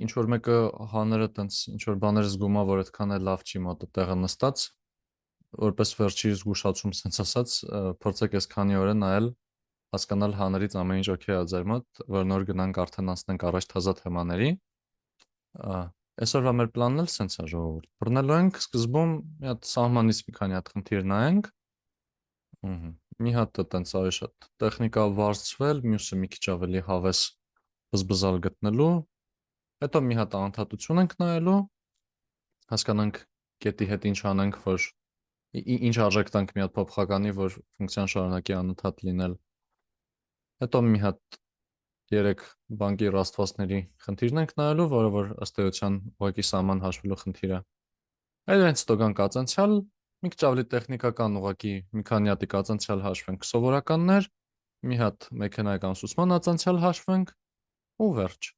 ինչ որ մեկը հաները տենց ինչ որ բաներ զգում է, որ այդքան էլ լավ չի մոտը տեղը նստած, որպես վերջի զգուշացում sense ասած, փորձեք այս քանի օրը նայել, հասկանալ հաներից ամեն ինչ օքեյ է ձեր մոտ, որ նոր գնանք արդեն անցնենք առաջ թազա թեմաների։ Այսօրվա մեր պլանն էլ sense է ժողովուրդ։ Բռնելու ենք սկզբում մի հատ սահմանից մի քանի հատ խնդիր նայենք։ Մի հատ տենց ավելի շատ տեխնիկա վարձվել, մյուսը մի քիչ ավելի հավես բզբզալ գտնելու, հետո մի հատ անդադություն ենք նայելու, հասկանանք կետի հետ ինչ անենք, որ ինչ արժեք տանք մի հատ փոփոխականի, որ ֆունկցիան շարունակի անընդհատ լինել։ Հետո մի հատ 3 բանկի ռաստվածների խնդիրն ենք նայելու, որը որ ըստ էության ուղղակի սահման հաշվելու խնդիր է։ Այդպես հետո գանք ածանցյալ, մի քիչ ավելի տեխնիկական ուղղակի մի քանի հատիկ ածանցյալ հաշվենք սովորականներ, մի հատ մեքենայական ուսուցման ածանցյալ հաշվենք ու վերջ։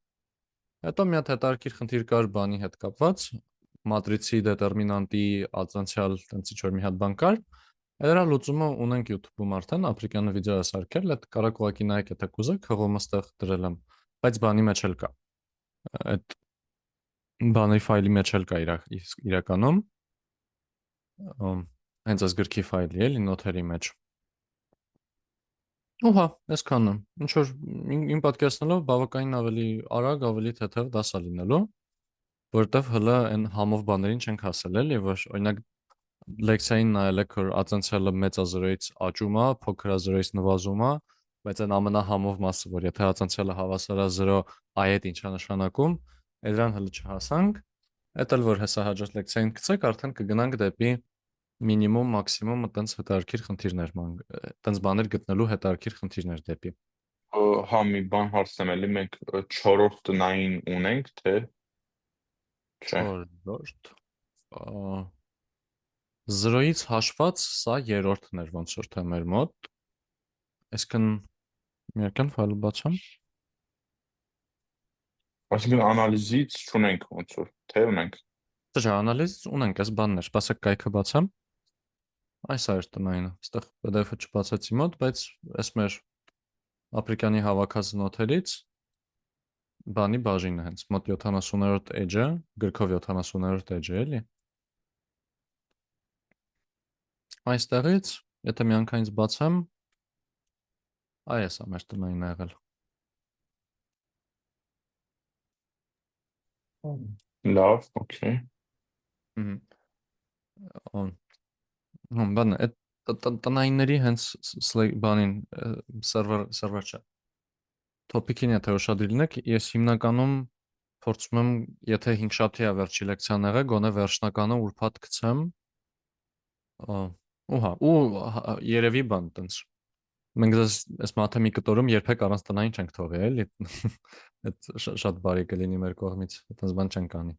Հետո մի հատ հետարքիր խնդիր կար բանի հետ կապված, մատրիցի դետերմինանտի ածանցյալ տենց ինչ որ մի հատ բան կար։ Դրա լուծումը ունենք YouTube-ում արդեն, Ապրիկյանը վիդեո է սարքել, այդ կարակ ուղղակի նայեք, եթե կուզեք, հղումը ստեղ դրել եմ, բայց բանի մեջ էլ կա։ Այդ բանի ֆայլի մեջ էլ կա իրականում, հենց այս գրքի ֆայլի էլի նոթերի մեջ։ Ու հա, այսքանը։ Ինչ որ իմ պատկերացնելով բավականին ավելի արագ, ավելի թեթև դասա լինելու, որտեվ հլը այն համով բաներին չենք հասել էլի, որ օրինակ լեկցիային նայել եք, որ ածանցյալը մեծ է 0-ից աճում է, փոքր է 0-ից նվազում է, բայց այն ամենահամով մասը, որ եթե ածանցյալը հավասար է 0, այ այդ ինչ է նշանակում, դրան հələ չհասանք, այդ էլ որ հեսա հաջորդ լեկցիային գցեք, արդեն կգնանք դեպի մինիմում, մաքսիմում այտենց հետարքիր խնդիրներ, այտենց բաներ գտնելու հետարքիր խնդիրներ դեպի։ Հա, մի բան հարցնեմ էլի, մենք 4-րդ տնային ունենք, թե չէ։ 4-րդ 0-ից հաշված սա երրորդն էր ոնց որ թե մեր մոտ, այսինքն մի արկան ֆայլը բացամ։ Այսինքն անալիզից չունենք ոնց որ, թե ունենք։ Չէ, անալիզից ունենք այս բաններ, սպասեք կայքը բացամ։ Այս էր տնայինը, այստեղ PDF-ը չբացեցի մոտ, բայց այս մեր Ապրիկյանի հավաքած նոթերից բանի բաժինը հենց մոտ 70-րդ edge-ը, գրքով 70-րդ edge-ը էլի։ Այստեղից, եթե միանգամից բացեմ, այս է մեր տնայինը եղել։ Լավ, օքեյ։ Բանը, այդ տնայինների հենց բանին, սերվեր չէ, topic-ին եթե ուշադիր լինեք, ես հիմնականում փորձում եմ, եթե 5 շաբթի է վերջի լեկցիան եղել, գոնե վերջնականը ուրբաթ գցեմ, ու հա, ու երևի բան տենց, մենք այս մաթը մի կտորում երբեք առանց տնային չենք թողի, էլի, այդ շատ բարի կլինի մեր կողմից, այտենց բան չենք անի։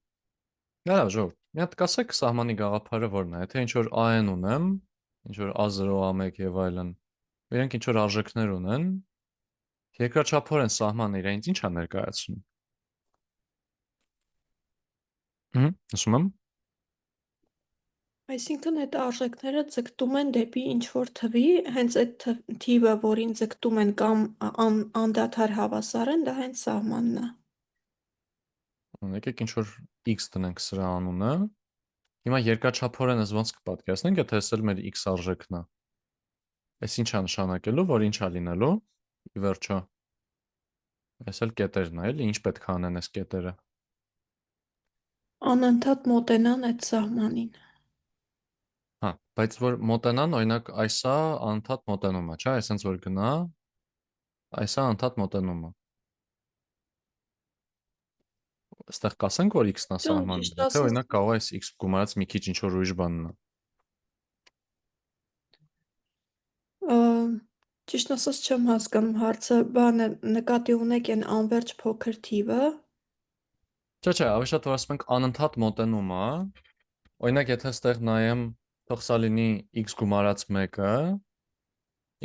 Լավ, ժողովուրդ, մի հատ կասեք սահմանի գաղափարը որն է, եթե ինչ որ AN ունեմ, ինչ որ A0, A1 եւ այլն, իրենք ինչ որ արժեքներ ունեն, երկրաչափորեն սահմանը իրենց ինչ է ներկայացնում։ Ասում եմ։ Այսինքն այդ արժեքները ձգտում են դեպի ինչ-որ թվի, հենց այդ թիվը, որին ձգտում են կամ անդադար հավասար են, դա հենց սահմանն է։ Եկեք ինչ որ x տնենք սրա անունը։ Հիմա երկրաչափորեն ես ոնց կպատկերացնենք, եթե էս էլ մեր x արժեքն է։ Այս ինչ է նշանակելու, որ ինչ է լինելու։ Ի վերջո։ Այս էլ կետերն է, էլի, ինչ պետք է անեն այս կետերը։ Անընդհատ մոտենան այդ սահմանին։ Հա, բայց որ մոտենան, օրինակ, այս է անընդհատ մոտենումը, չէ՞, այսինքն որ գնա, այս է անընդհատ մոտենումը։ Այստեղ կասենք, որ x-ն է սահմանը, ճիշտ եթե ասած, օրինակ կարող է այս x գումարած մի քիչ ինչ որ ուրիշ բանն է։ Ճիշտ ասած չեմ հասկանում հարցը, բանը նկատի ունեք այն անվերջ փոքր թիվը։ Չէ, ավելի շատ որ ասում ենք անընդհատ մոտենում է, օրինակ եթե այստեղ նայեմ, թող սա լինի x գումարած 1-ը,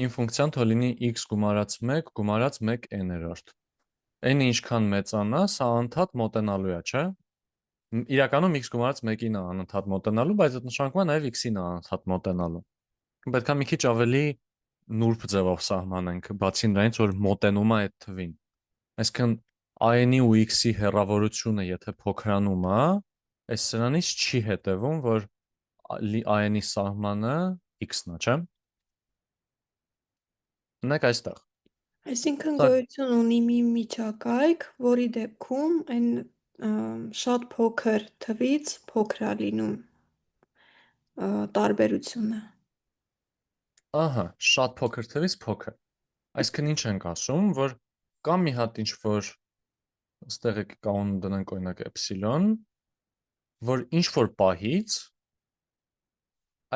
իմ ֆունկցիան թող լինի x գումարած 1 գումարած 1 n-երորդ։ N-ը ինչքան մեծանա, սա անընդհատ մոտենալու է, չէ՞։ Իրականում x գումարած 1-ին է անընդհատ մոտենալու, բայց այդ նշանակում է նաև x-ին է անընդհատ մոտենալու։ Պետք է մի քիչ ավելի նուրբ ձևով սահմանենք, բացի նրանից, որ մոտենում է այդ թվին։ Այսինքն i-ի ու x-ի հեռավորությունը եթե փոքրանում է, այս սրանից չի հետևում, որ i-ի սահմանը x-ն է, չէ՞։ Ունեք այստեղ։ Այսինքն Սա գոյություն ունի մի միջակայք, որի դեպքում այն շատ փոքր թվից փոքր է լինում տարբերությունը։ ահա, շատ փոքր թվից փոքր։ Այսինքն ինչ ենք ասում, որ կա մի հատ ինչ որ այստեղ եք կանոն դնենք օրինակ էպսիլոն, որ ինչ որ պահից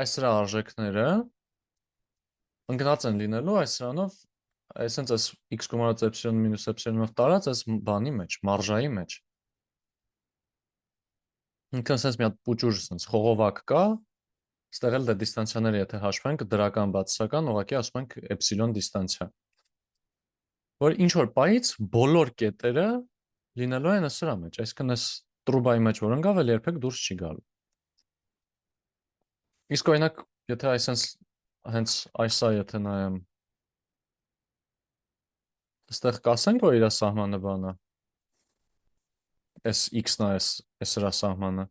այս սրա արժեքները ընկնած են լինելու այս սրանով, այսինքն այս x գումարած էպսիլոն մինուս էպսիլոնով տարած այս բանի մեջ, մարժայի մեջ։ Ինքն ասես մի հատ պուճուր sense խողովակ կա, այստեղ էլ դե դիստանցիաները եթե հաշվենք դրական բացասական, ուղղակի ասում ենք էպսիլոն դիստանցիա։ Որ ինչ որ պահից բոլոր կետերը լինելու են սրա մեջ, այսինքն այս տրուբայի մեջ որ ընկավ, էլ երբեք դուրս չի գալու։ Իսկ օրինակ, եթե այսպես հենց այսա եթե նայեմ, այստեղ կասենք, որ իր սահմանը բանա, այս x-ն է, այս սրա սահմանը։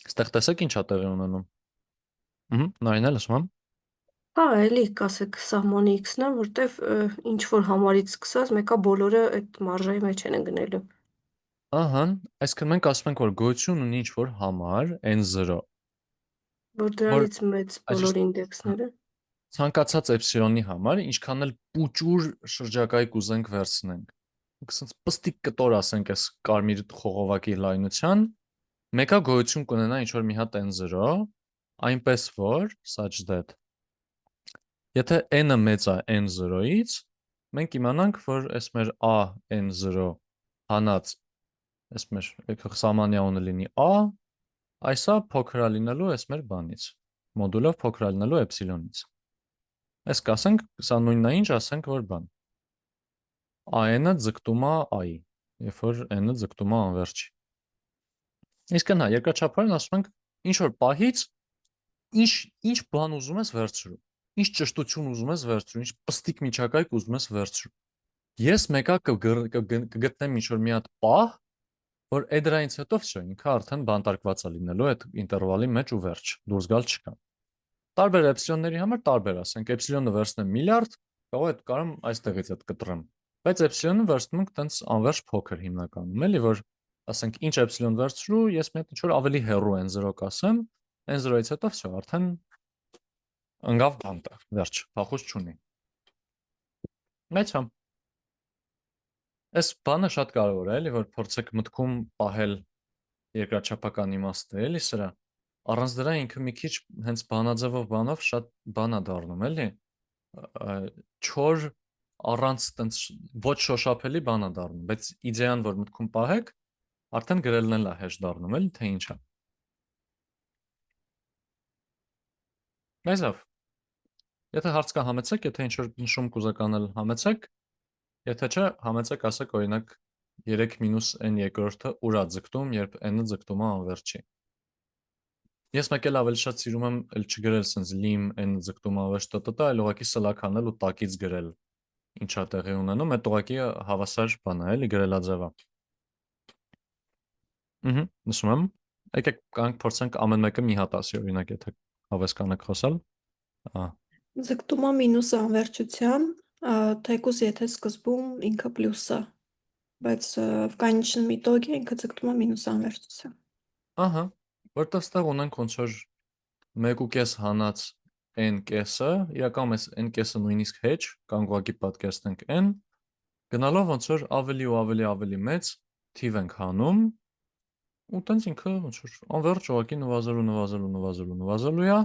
Այստեղ տեսեք ինչ է տեղի ունենում։ Նայեն էլ ասում եմ։ Հա, էլի կասեք սահմանը x-ն է, որտեվ ինչ որ համարից սկսած մեկը բոլորը այդ մարժայի մեջ են ընկնելու։ Ահա, այսինքն մենք ասում ենք, որ գոյություն ունի ինչ որ համար n0, Որ որ դրանից մեծ այս բոլոր ինդեքսները։ ցանկացած էպսիլոնի համար, ինչքան էլ պուճուր շրջակայք ուզենք վերցնենք։ Ասենց պստիկ կտոր ասենք այս կարմիր խողովակի լայնության, մեկը գոյություն կունենա ինչ որ մի հատ n0, այնպես որ such that եթե n-ը մեծ է n0-ից, մենք իմանանք, որ այս մեր a n0 հանած այս մեր սամանյանը լինի a, այսա փոքր է լինելու այս մեր բանից, մոդուլով փոքր է լինելու էպսիլոնից։ Այս կասենք, սա նույնն է ինչ ասենք, որ բան։ n-ը ձգտում է i, երբ որ n-ը ձգտում է անվերջի։ Իսկ նա երկրաչափորեն ասում ենք, ինչ որ պահից ինչ բան ուզում ես վերցրու, ինչ ճշտություն ուզում ես վերցրու, ինչ պստիկ միջակայք ուզում ես վերցրու։ Ես մեկը կգտնեմ ինչ որ մի հատ պահ, որ այդ դրանից հետո վсё, ինքը արդեն բանտարկված է լինելու այդ ինտերվալի մեջ ու վերջ, դուրս գալ չկա։ Տարբեր էպսիլոնների համար տարբեր, ասենք էպսիլոնը վերցնեմ միլիարդ, կարող է կարամ այստեղից այդ կտրեմ։ Բայց էպսիլոնը վերցնում ենք տենց անվերջ փոքր հիմնականում, էլի որ ասենք ինչ էպսիլոն վերցրու, ես մի հատ ինչ որ ավելի հեռու n0 կասեմ, n0-ից հետո վсё, արդեն ընկավ բանտը, վերջ, փախուս չունի։ Մեծ համ։ Այս բանը շատ կարևոր է, էլի որ փորձեք մտքում պահել երկրաչափական իմաստը, էլի սրա։ Առանց դրա ինքը մի քիչ հենց բանաձևով բանով շատ բան է դառնում, էլի։ Չոր առանց տենց ոչ շոշափելի բան է դառնում, բայց իդեան որ մտքում պահեք, արդեն գրելն էլ է հեշտ դառնում, էլի թե ինչ է։ Այսով։ Եթե հարց կա համեցեք, եթե ինչ որ նշում կուզեք անել համեցեք, եթե չէ, համեցեք ասեք օրինակ 3 մինուս n երկրորդը ուր է ձգտում, երբ n-ը ձգտում է անվերջի։ Ես մեկ էլ ավելի շատ սիրում եմ էլ չգրել sense lim n-ը ձգտում անվերջ տտ, այլ ուղղակի սլաք անել ու տակից գրել ինչա տեղի ունենում, այդ ուղղակի հավասար բան է, էլի գրելաձև է։ Նշում եմ։ Եկեք կանք փորձենք ամեն մեկը մի հատ ասի, օրինակ եթե հավես կանեք խոսալ։ Ձգտում է մինուս անվերջության, թեկուզ եթե սկզբում ինքը պլյուս է, բայց в конечном итоге ինքը ձգտում է մինուս անվերջության։ Ահա, որտեղ ստեղ ունենք ոնց որ 1.5 հանած n կեսը, իրականում այս n կեսը նույնիսկ հեչ, կամ ուղղակի պատկերացնենք n, գնալով ոնց որ ավելի ու ավելի մեծ թիվ ենք հանում, ու տենց ինքը ոնց որ անվերջ ուղղակի նվազելու է,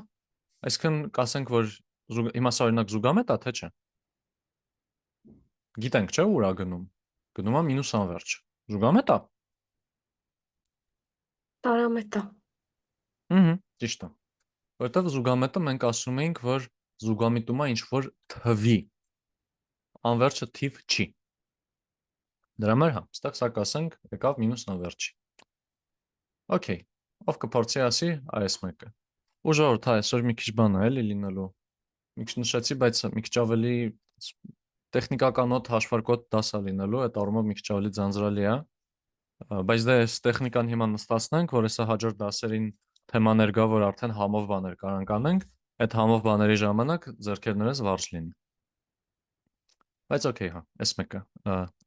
այսինքն կասենք, որ հիմա սա օրինակ զուգամետ է, թե չէ։ Գիտենք, չէ՞ ուր է գնում։ Գնում է մինուս անվերջ։ Զուգամետ է։ Տարամետ է։ Ճիշտ է։ Որտեղ զուգամետը մենք ասում էինք, որ զուգամիտում է ինչ որ թվի։ Անվերջը թիվ չի։ Դրա համար հա, ստեղ սա կասենք, եկավ մինուս անվերջի։ Okay, ով կփորձի ասի այս մեկը։ Ու ժողովուրդ, այսօր մի քիչ բան է էլի լինելու։ Մի քիչ նշեցի, բայց մի քիչ ավելի տեխնիկական օդ հաշվարկոտ դասա լինելու, այդ առումով մի քիչ ավելի ձանձրալի է, բայց դե այս տեխնիկան հիմա նստացնենք, որ հեսա հաջորդ դասերին թեմաներ գա, որ արդեն համով բաներ կարանք անենք, այդ համով բաների ժամանակ ձեռքերներս վարժ լինի։ Բայց օքեյ, հա, այս մեկը։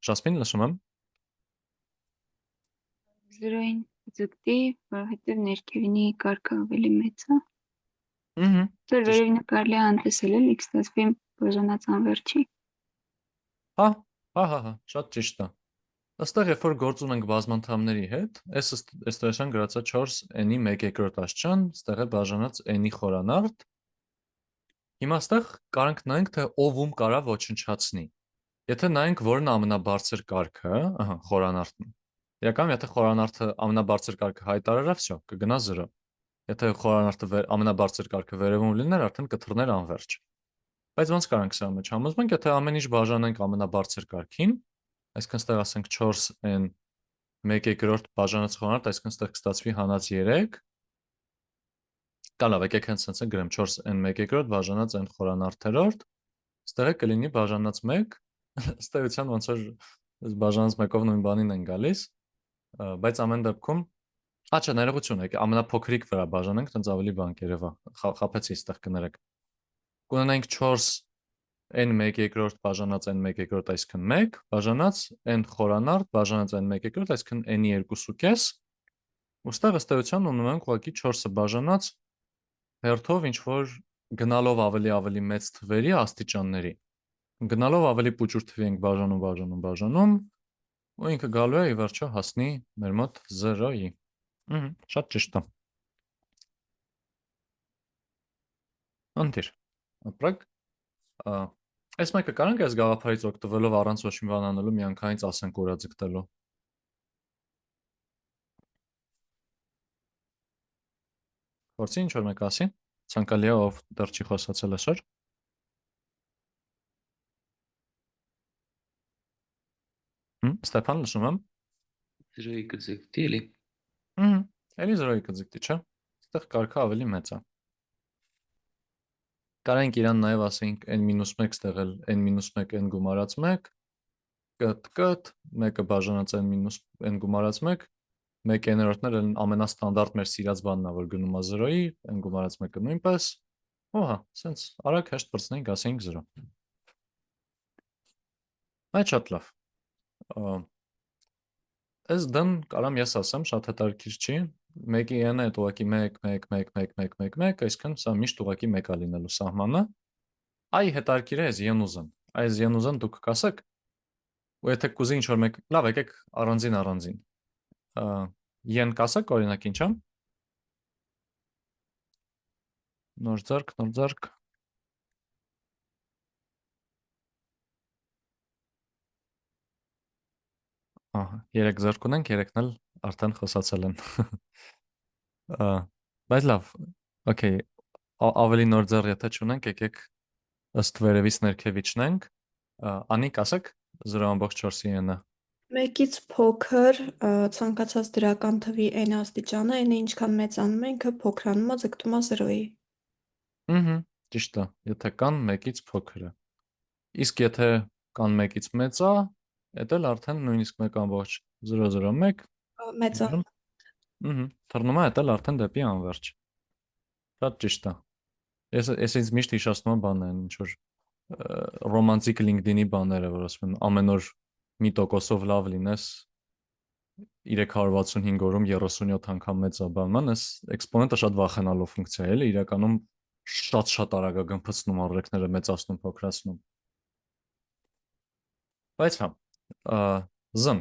Ժասմին, լսում եմ։ 0-ին ձգտի, որովհետև ներքևինի կարգը ավելի մեծ է։ Ահա, Ձեր վերևինը կարելի է անտեսել էլ x ստացվի բաժանած անվերջի։ հա, շատ ճիշտ է։ Այստեղ երբ որ գործ ունենք բազմանդամների հետ, այս դրական գրածա 4n-ի 1/2 աստիճան, այստեղ է բաժանած n-ի խորանարդ։ Հիմա այստեղ կարանք նայենք, թե ով ում կարա ոչնչացնի։ Եթե նայենք, որն է ամենաբարձր կարգը, ահա, խորանարդն։ Իրականում, եթե խորանարդը ամենաբարձր կարգը հայտարարավ, всё, կգնա 0։ Եթե խորանարդը ամենաբարձր կարգը վերևում լիներ, արդեն կթռներ անվերջ։ Բայց ոնց կարանք սա մեջ համոզենք, եթե ամեն ինչ բաժանենք ամենաբարձր կարգին, այսինքն ստեղ ասենք 4n 1/2 բաժանած խորանարդ, այսինքն ստեղ կստացվի հանած 3։ Կա լավ, եկեք հենց սենց գրեմ 4n 1/2 բաժանած n խորանարդերորդ, ստեղ է կլինի բաժանած 1, ըստ էության ոնց որ բաժանած 1-ով նույն բանին են գալիս, բայց ամեն դեպքում Աչա, ներողություն, եկեք ամենափոքրիկ վրա բաժանենք, տենց ավելի բան կերևա։ Խաբեցի, այստեղ կներեք։ Կունենայինք 4n 1/2 բաժանած n 1/2, այսինքն 1, բաժանած n խորանարդ բաժանած n 1/2, այսինքն n-ի 2.5։ Ոստեղ ըստ էության ունենանք ուղղակի 4-ը բաժանած հերթով ինչ որ գնալով ավելի մեծ թվերի աստիճանների։ Գնալով ավելի փոքր թվի ենք բաժանում, ու ինքը գալու է ի վերջո հասնի մեր մոտ 0-ի։ Շատ ճիշտ է։ Անտիր, ապրակ, այս մեկը կարանք այս գաղափարից օգտվելով առանց ոչ մի բան անելու միանգամից ասենք ուրա ձգտելու։ Փորձի ինչ որ մեկ ասի, ցանկալի է ով դեռ չի խոսացել այսօր։ Ստեփան, լսում եմ։ 0-ի կձգտի էլի։ Էլի 0-ի կձգտի, չէ։ Այստեղ կարգը ավելի մեծ է։ Կարանք իրան նաև ասենք n-1 ստեղել n-1 n գումարած 1, կտ, 1-ը բաժանած n գումարած 1, 1/9-ներ են ամենաստանդարտ մեր սիրած բանն է, որ գնում է 0-ի, n գումարած 1-ը նույնպես։ Օհա, սենց արագ հեշտ բրցնենք, ասենք 0։ Այդ շատ լավ։ Այս դն կարամ ես ասեմ, շատ հետաքրքիր չի։ 1-ի n-ը այդ ուղղակի 1, 1, 1, 1, 1, 1, 1, այսինքն սա միշտ ուղղակի 1 է լինելու սահմանը։ Այ հետաքրքիր է այս յենուզն։ Այս յենուզն դուք կասեք, ու եթե կուզի ինչ որ մեկ, լավ, եկեք առանձին։ Yen կասեք, օրինակ ինչ է։ Նոր ձեռք։ Ահա, 3 ձեռք ունենք, 3-ն էլ արդեն խոսացել են։ Բայց լավ, օքեյ, ավելի նոր ձեռ եթե չունենք, եկեք ըստ վերևից ներքև իջնենք։ Անիկ ասեք 0.4-ի n-ը։ 1-ից փոքր ցանկացած դրական թվի n աստիճանը, n-ը ինչքան մեծանում է, ինքը փոքրանում է, ձգտում է 0-ի։ Ճիշտ է, եթե կան 1-ից փոքրը։ Իսկ եթե կան 1-ից մեծա, դա էլ արդեն նույնիսկ 1.001 Մեծանում։ թռնում է, դա էլ արդեն դեպի անվերջ։ Շատ ճիշտ է։ Ես ինձ միշտ հիշացնում եմ բաներն, ինչ որ ռոմանտիկ LinkedIn-ի բաները, որ ասում են ամեն օր 1%-ով լավ լինես 365 օրում 37 անգամ մեծաբանման, այս էքսպոնենտը շատ վախենալու ֆունկցիա է, էլի, իրականում շատ արագ է գմփցնում առարակները, մեծացնում, փոքրացնում։ Բայց հա, զն,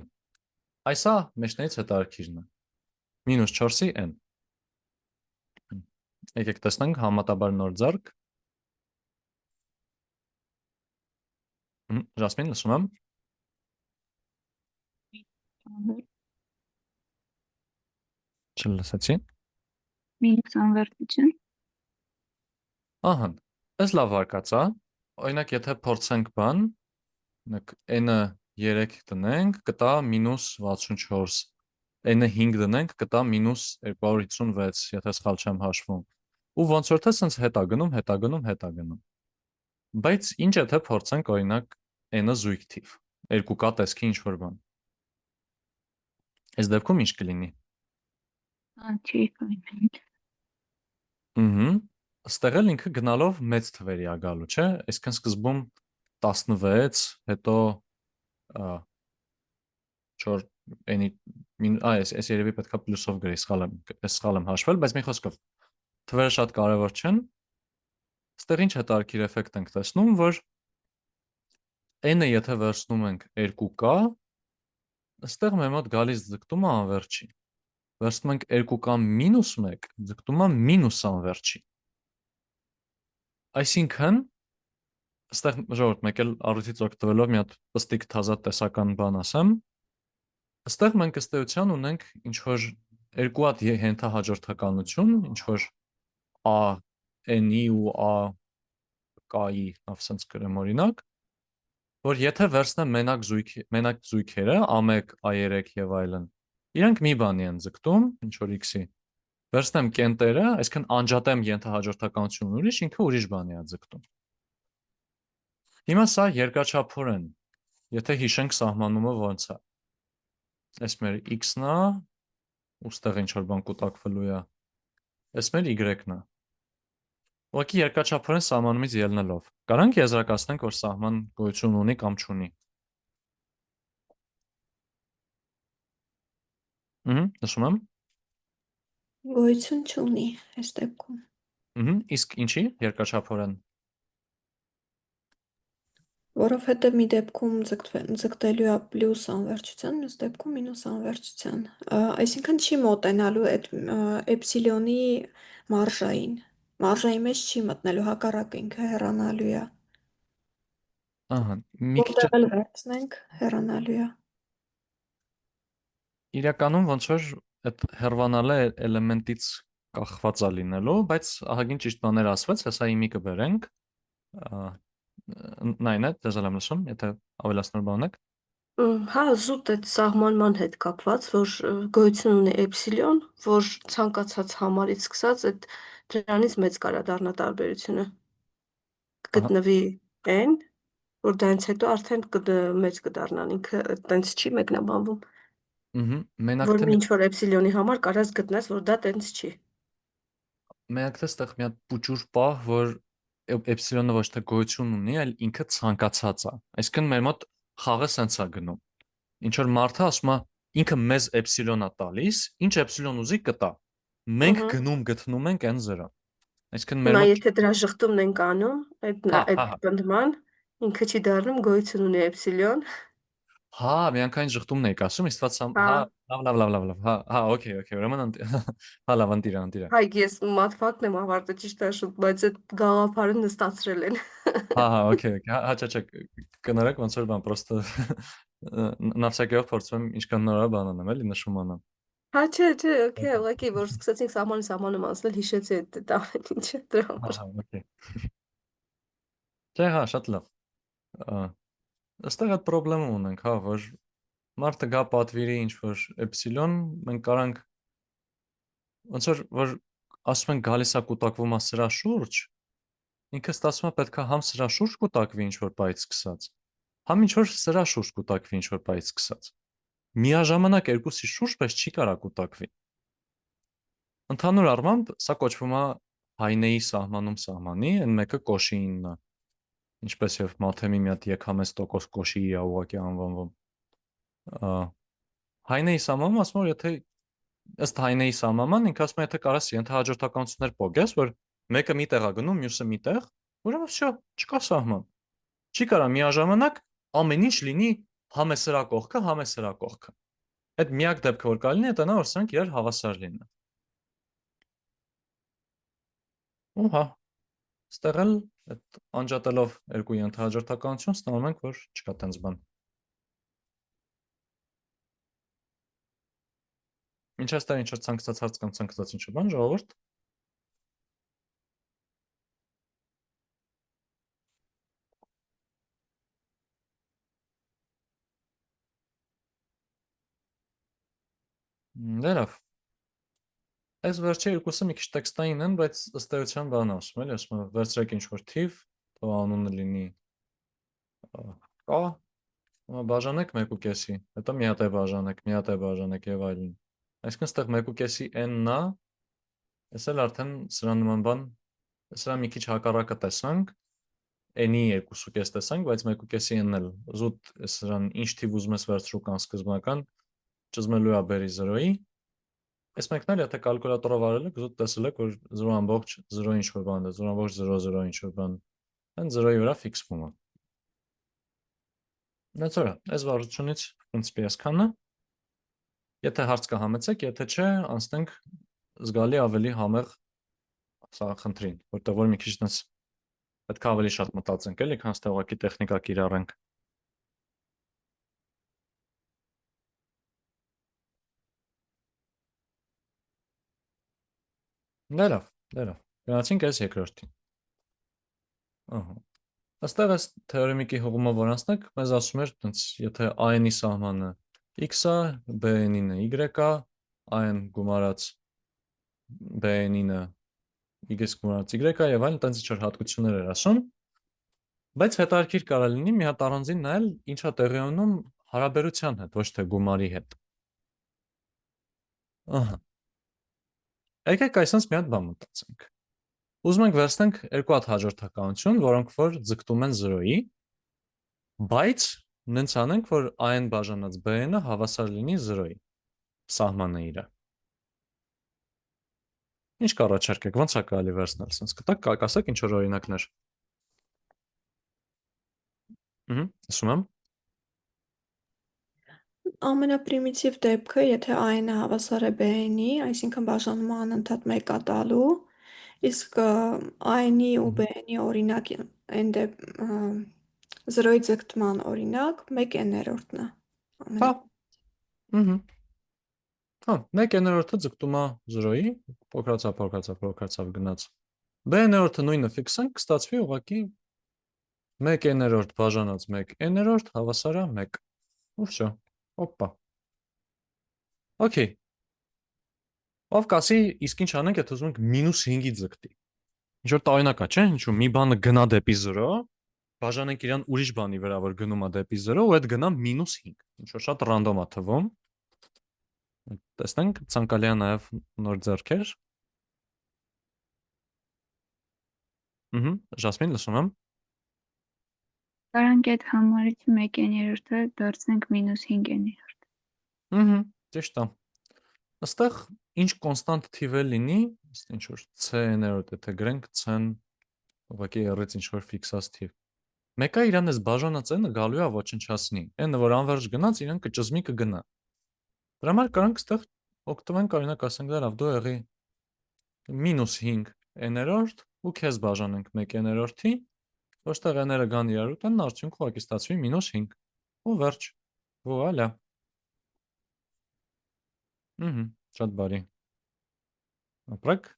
այսա մեջներից հետաքրքիրն է։ -4-ի n։ Եկեք տեսնենք համատաբար նոր ձեռք։ Ժասմին, լսում եմ։ Չլսեցի։ Մինուս անվերջություն։ Ահա, այս լավ վարկած է։ Օրինակ, եթե փորձենք բան, n-ը 3 դնենք, կտա -64, n-ը 5 դնենք, կտա -256, եթե սխալ չեմ հաշվում։ Ու ոնց որ թե սենց հետ է գնում։ Բայց ինչ եթե փորձենք օրինակ n-ը զույգ թիվ։ Երկու կա տեսքի ինչ որ բան։ Այս դեպքում ինչ կլինի։ Չի կայուն։ Ստեղ էլ ինքը գնալով մեծ թվերի է գալու, չէ՞։ Այսինքն սկզբում 16, հետո 4 n-ի այս երևի պետքա պլյուսով գրի, սխալ եմ հաշվել, բայց մի խոսքով թվերը շատ կարևոր չեն։ Ստեղ ինչ հետաքրքիր էֆեկտ ենք տեսնում, որ n-ը եթե վերցնում ենք 2k, ստեղ մեր մոտ գալիս ձգտումը անվերջի։ Վերցնում ենք 2k մինուս 1, ձգտումը մինուս անվերջի։ Այսինքն, ստեղ ժողովուրդ մեկ էլ առիթից օգտվելով մի հատ պստիկ թազատ տեսական բան ասեմ, ստեղ մենք ըստ էության ունենք ինչ որ երկու հատ ենթահաջորդականություն, ինչ որ a n-ի ու a k-ի, ասենց գրեմ օրինակ, որ եթե վերցնեմ մենակ զույգերը a1, a3 եւ այլն, իրենք մի բանի են ձգտում, ինչ որ x-ի, վերցնեմ կենտերը, այսինքն անջատեմ ենթահաջորդականությունն ուրիշ, ինքը ուրիշ բանի է ձգտում։ Հիմա սա երկրաչափորեն, եթե հիշենք սահմանումը ոնց է։ Այս մեր x-ն է, ու ստեղ ինչ որ բան կուտակվելու է։ Այս մեր y-ն է։ Ուղղակի երկրաչափորեն սահմանումից ելնելով։ Կարանք եզրակացնենք, որ սահման գոյություն ունի կամ չունի։ Նշում եմ։ Գոյություն չունի այս դեպքում։ Իսկ ինչի երկրաչափորեն։ Որովհետև մի դեպքում ձգտելու է պլյուս անվերջության, մյուս դեպքում մինուս անվերջության։ Այսինքն չի մոտենալու այդ էպսիլոնի մարժային։ Մարժայի մեջ չի մտնելու, հակառակը ինքը հեռանալու է։ Ահա, մի քիչ Որտեղ էլ վերցնենք, հեռանալու է։ իրականում ոնց որ այդ հեռվանալը էլեմենտից կախված է լինելու, բայց ահագին ճիշտ բաներ ասվեց, հեսա իմի կբերենք։ Նայն է, դες եմ լսում, եթե ավելացնոր բան եք։ Հա, զուտ այդ սահմանման հետ կապված, որ գոյություն ունի էպսիլոն, որ ցանկացած համարից սկսած այդ դրանից մեծ կարա դառնա տարբերությունը։ Գտնվի n, որ դրանից հետո արդեն մեծ կդառնան, ինքը այտենց չի մեկնաբանվում, Մենակ որ թե ինչ որ էպսիլոնի համար կարաս գտնես, որ դա տենց չի։ Մենակ թե ստեղ մի հատ փուճուր պահ, որ էպսիլոնը ոչ թե գոյություն ունի, այլ ինքը ցանկացած է։ Այսինքն մեր մոտ խաղը սենց է գնում։ Ինչ որ մարդը ասում է, ինքը մեզ էպսիլոն է տալիս, ինչ էպսիլոն ուզի կտա։ Մենք գնում գտնում ենք n 0։ Այսինքն մեր Հիմա մոտ եթե դրա շղթումն ենք անում, այդ բնդման, ինքը չի դառնում գոյություն ունի էպսիլոն։ Հա, միանգամայն շղթումն եք ասում, իստված հա, լավ, հա, օքեյ, ուրեմն հա, լավ, ընտիր։ Հայ, ես մաթվակն եմ ավարտել, ճիշտ է շուտ, բայց այդ գաղափարը նստացրել են։ Հա, օքեյ, հա, չէ, կներեք ոնց որ բան, պրոստը նավսակերով փորձում եմ ինչքան նորա բան անեմ, էլի նշում անեմ։ Հա, չէ, օքեյ, ուղղակի որ սկսեցինք սահմանում անցնել, հիշեցի այդ ամեն ինչը դրա համար։ Հա, օքեյ։ Չէ, հա, շատ լավ։ Այստեղ այդ խնդրումը ունենք, հա, որ մարդը գա պատվիրի ինչ որ էպսիլոն, մենք կարանք ոնց որ ասում ենք գալիս է կուտակվում է սրա շուրջ, ինքը ստացվում է պետքա համ սրա շուրջ կուտակվի ինչ որ բայից սկսած, համ ինչ որ սրա շուրջ կուտակվի ինչ որ բայից սկսած։ Միաժամանակ երկուսի շուրջ պես չի կարա կուտակվի։ Ընդհանուր առմամբ սա կոչվում է Հայնեի սահմանում սահմանի, այն մեկը կոշիինն է։ Ինչպես եւ մաթեմի մի հատ եկամետ% կոշիի է ուղղակի անվանվում։ Հայնեի սահմանում ասում որ եթե ըստ Հայնեի սահմանման ինքը ասում է եթե կարաս ենթահաջորդականություններ փոխես, որ մեկը մի տեղ է գնում, մյուսը մի տեղ, ուրեմն վсё, չկա սահման։ Չի կարա միաժամանակ ամեն ինչ լինի համ է սրա կողքը, համ է սրա կողքը։ Այդ միակ դեպքը որ կա լինի, դա նա որ սրանք իրար հավասար լինեն։ Ու հա, ստեղ էլ այդ անջատելով երկու ենթահաջորդականություն ստանում ենք, որ չկա տենց բան։ Ինչ աստեղ ինչ որ ցանկացած հարց կամ ցանկացած ինչ-որ բան, ժողովուրդ։ Դերավ։ Այս վերջի երկուսը մի քիչ տեքստային են, բայց ըստ էության բան ասում էլի, ասում եմ վերցրեք ինչ որ թիվ, թող անունը լինի Կա, բաժանեք 1.5-ի, հետո մի հատ է բաժանեք, մի հատ է բաժանեք եւ այլն։ Այսինքն այստեղ 1.5-ի n-ն է, այս էլ արդեն սրա նման բան, սրա մի քիչ հակառակը տեսանք, n-ի 2.5 տեսանք, բայց 1.5-ի n-ն էլ զուտ սրան ինչ թիվ ուզում ես վերցրու կան սկզբնական, ճզմելու է բերի 0-ի։ Այս մեկն էլ եթե կալկուլյատորով արել եք, զուտ տեսել եք, որ 0.0 ինչ որ բան է, 0.00 ինչ որ բան, այն 0-ի վրա ֆիքսվում է։ That's all. Այս վարությունից պրինցիպի այսքանը։ Եթե հարց կա համեցեք, եթե չէ, անցնենք զգալի ավելի համեղ սա խնդրին, որտեղ որ մի քիչ տես պետք է ավելի շատ մտածենք, էլի, քան ստե ուղղակի տեխնիկա կիրառենք։ Դե լավ, դե լավ։ Գնացինք այս երկրորդին։ Ահա։ Այստեղ այս թեորեմիկի հղումով որ անցնենք, մեզ ասում էր, տենց, եթե a-ի սահմանը x-ը, b-ը y-ը, a-ն գումարած b-ը y գումարած y-ը եւ այլն, տենց ինչ-որ հատկություններ էր ասում, բայց հետաքրքիր կարա լինի մի հատ առանձին նայել, ինչա տեղի ունենում հարաբերության հետ, ոչ թե գումարի հետ։ Ահա։ Եկեք այսպես մի հատ բան մտածենք։ Ուզում ենք վերցնենք երկու հատ հաջորդականություն, որոնք որ ձգտում են 0-ի, բայց նենց անենք, որ a-ն բաժանած b-ը հավասար լինի 0-ի, սահմանը իրը։ Ինչ կառաջարկեք, ոնց է կարելի վերցնել, sense կտակ, կասեք ինչ որ օրինակներ։ Ասում եմ։ Ամենապրիմիտիվ դեպքը, եթե a-ը հավասար է b-ի, այսինքն բաժանումը անընդհատ 1 է տալու, իսկ a-ի ու b-ի օրինակ այն 0-ի ձգտման օրինակ 1/n-ն է։ Հա։ Ահա։ Հա, 1/n-ը ձգտում է 0-ի, փոքրացավ գնաց։ b-ը նույնը ֆիքսենք, կստացվի ուղղակի 1/n բաժանած 1/n հավասար է 1։ Ու всё։ Օպա։ Okay։ Ով կասի, իսկ ինչ անենք, եթե ուզում ենք -5-ի ձգտի։ Ինչ որ տարօրինակ է, չէ՞, ինչու մի բանը գնա դեպի 0, բաժանենք իրան ուրիշ բանի վրա, որ գնում է դեպի 0, ու այդ գնա -5։ Ինչ որ շատ ռանդոմ է թվում։ Տեսնենք, ցանկալի է նաև նոր ձեռքեր։ Ժասմին, լսում եմ։ Կարանք այդ համարից 1/3-ը դարձնենք -5/3։ Ճիշտ է։ Այստեղ ինչ կոնստանտ թիվ է լինի, ինչ որ c-ը եթե գրենք, c-ն ուղղակի երրից ինչ որ ֆիքսած թիվ։ Մեկը իրան էս բաժանած n-ը գալու է ոչնչացնի։ N-ը որ անվերջ գնաց, իրան կճզմի կգնա։ Դրա համար կարանք այստեղ օգտվենք, օրինակ ասենք, լավ, դու եղի -5/n ու քեզ բաժանենք 1/n-ի, որտեղ n-երը գան իրար ուտեն, արդյունքում ուղղակի ստացվի -5 ու վերջ։ Վուալա։ Շատ բարի։ Ապրեք,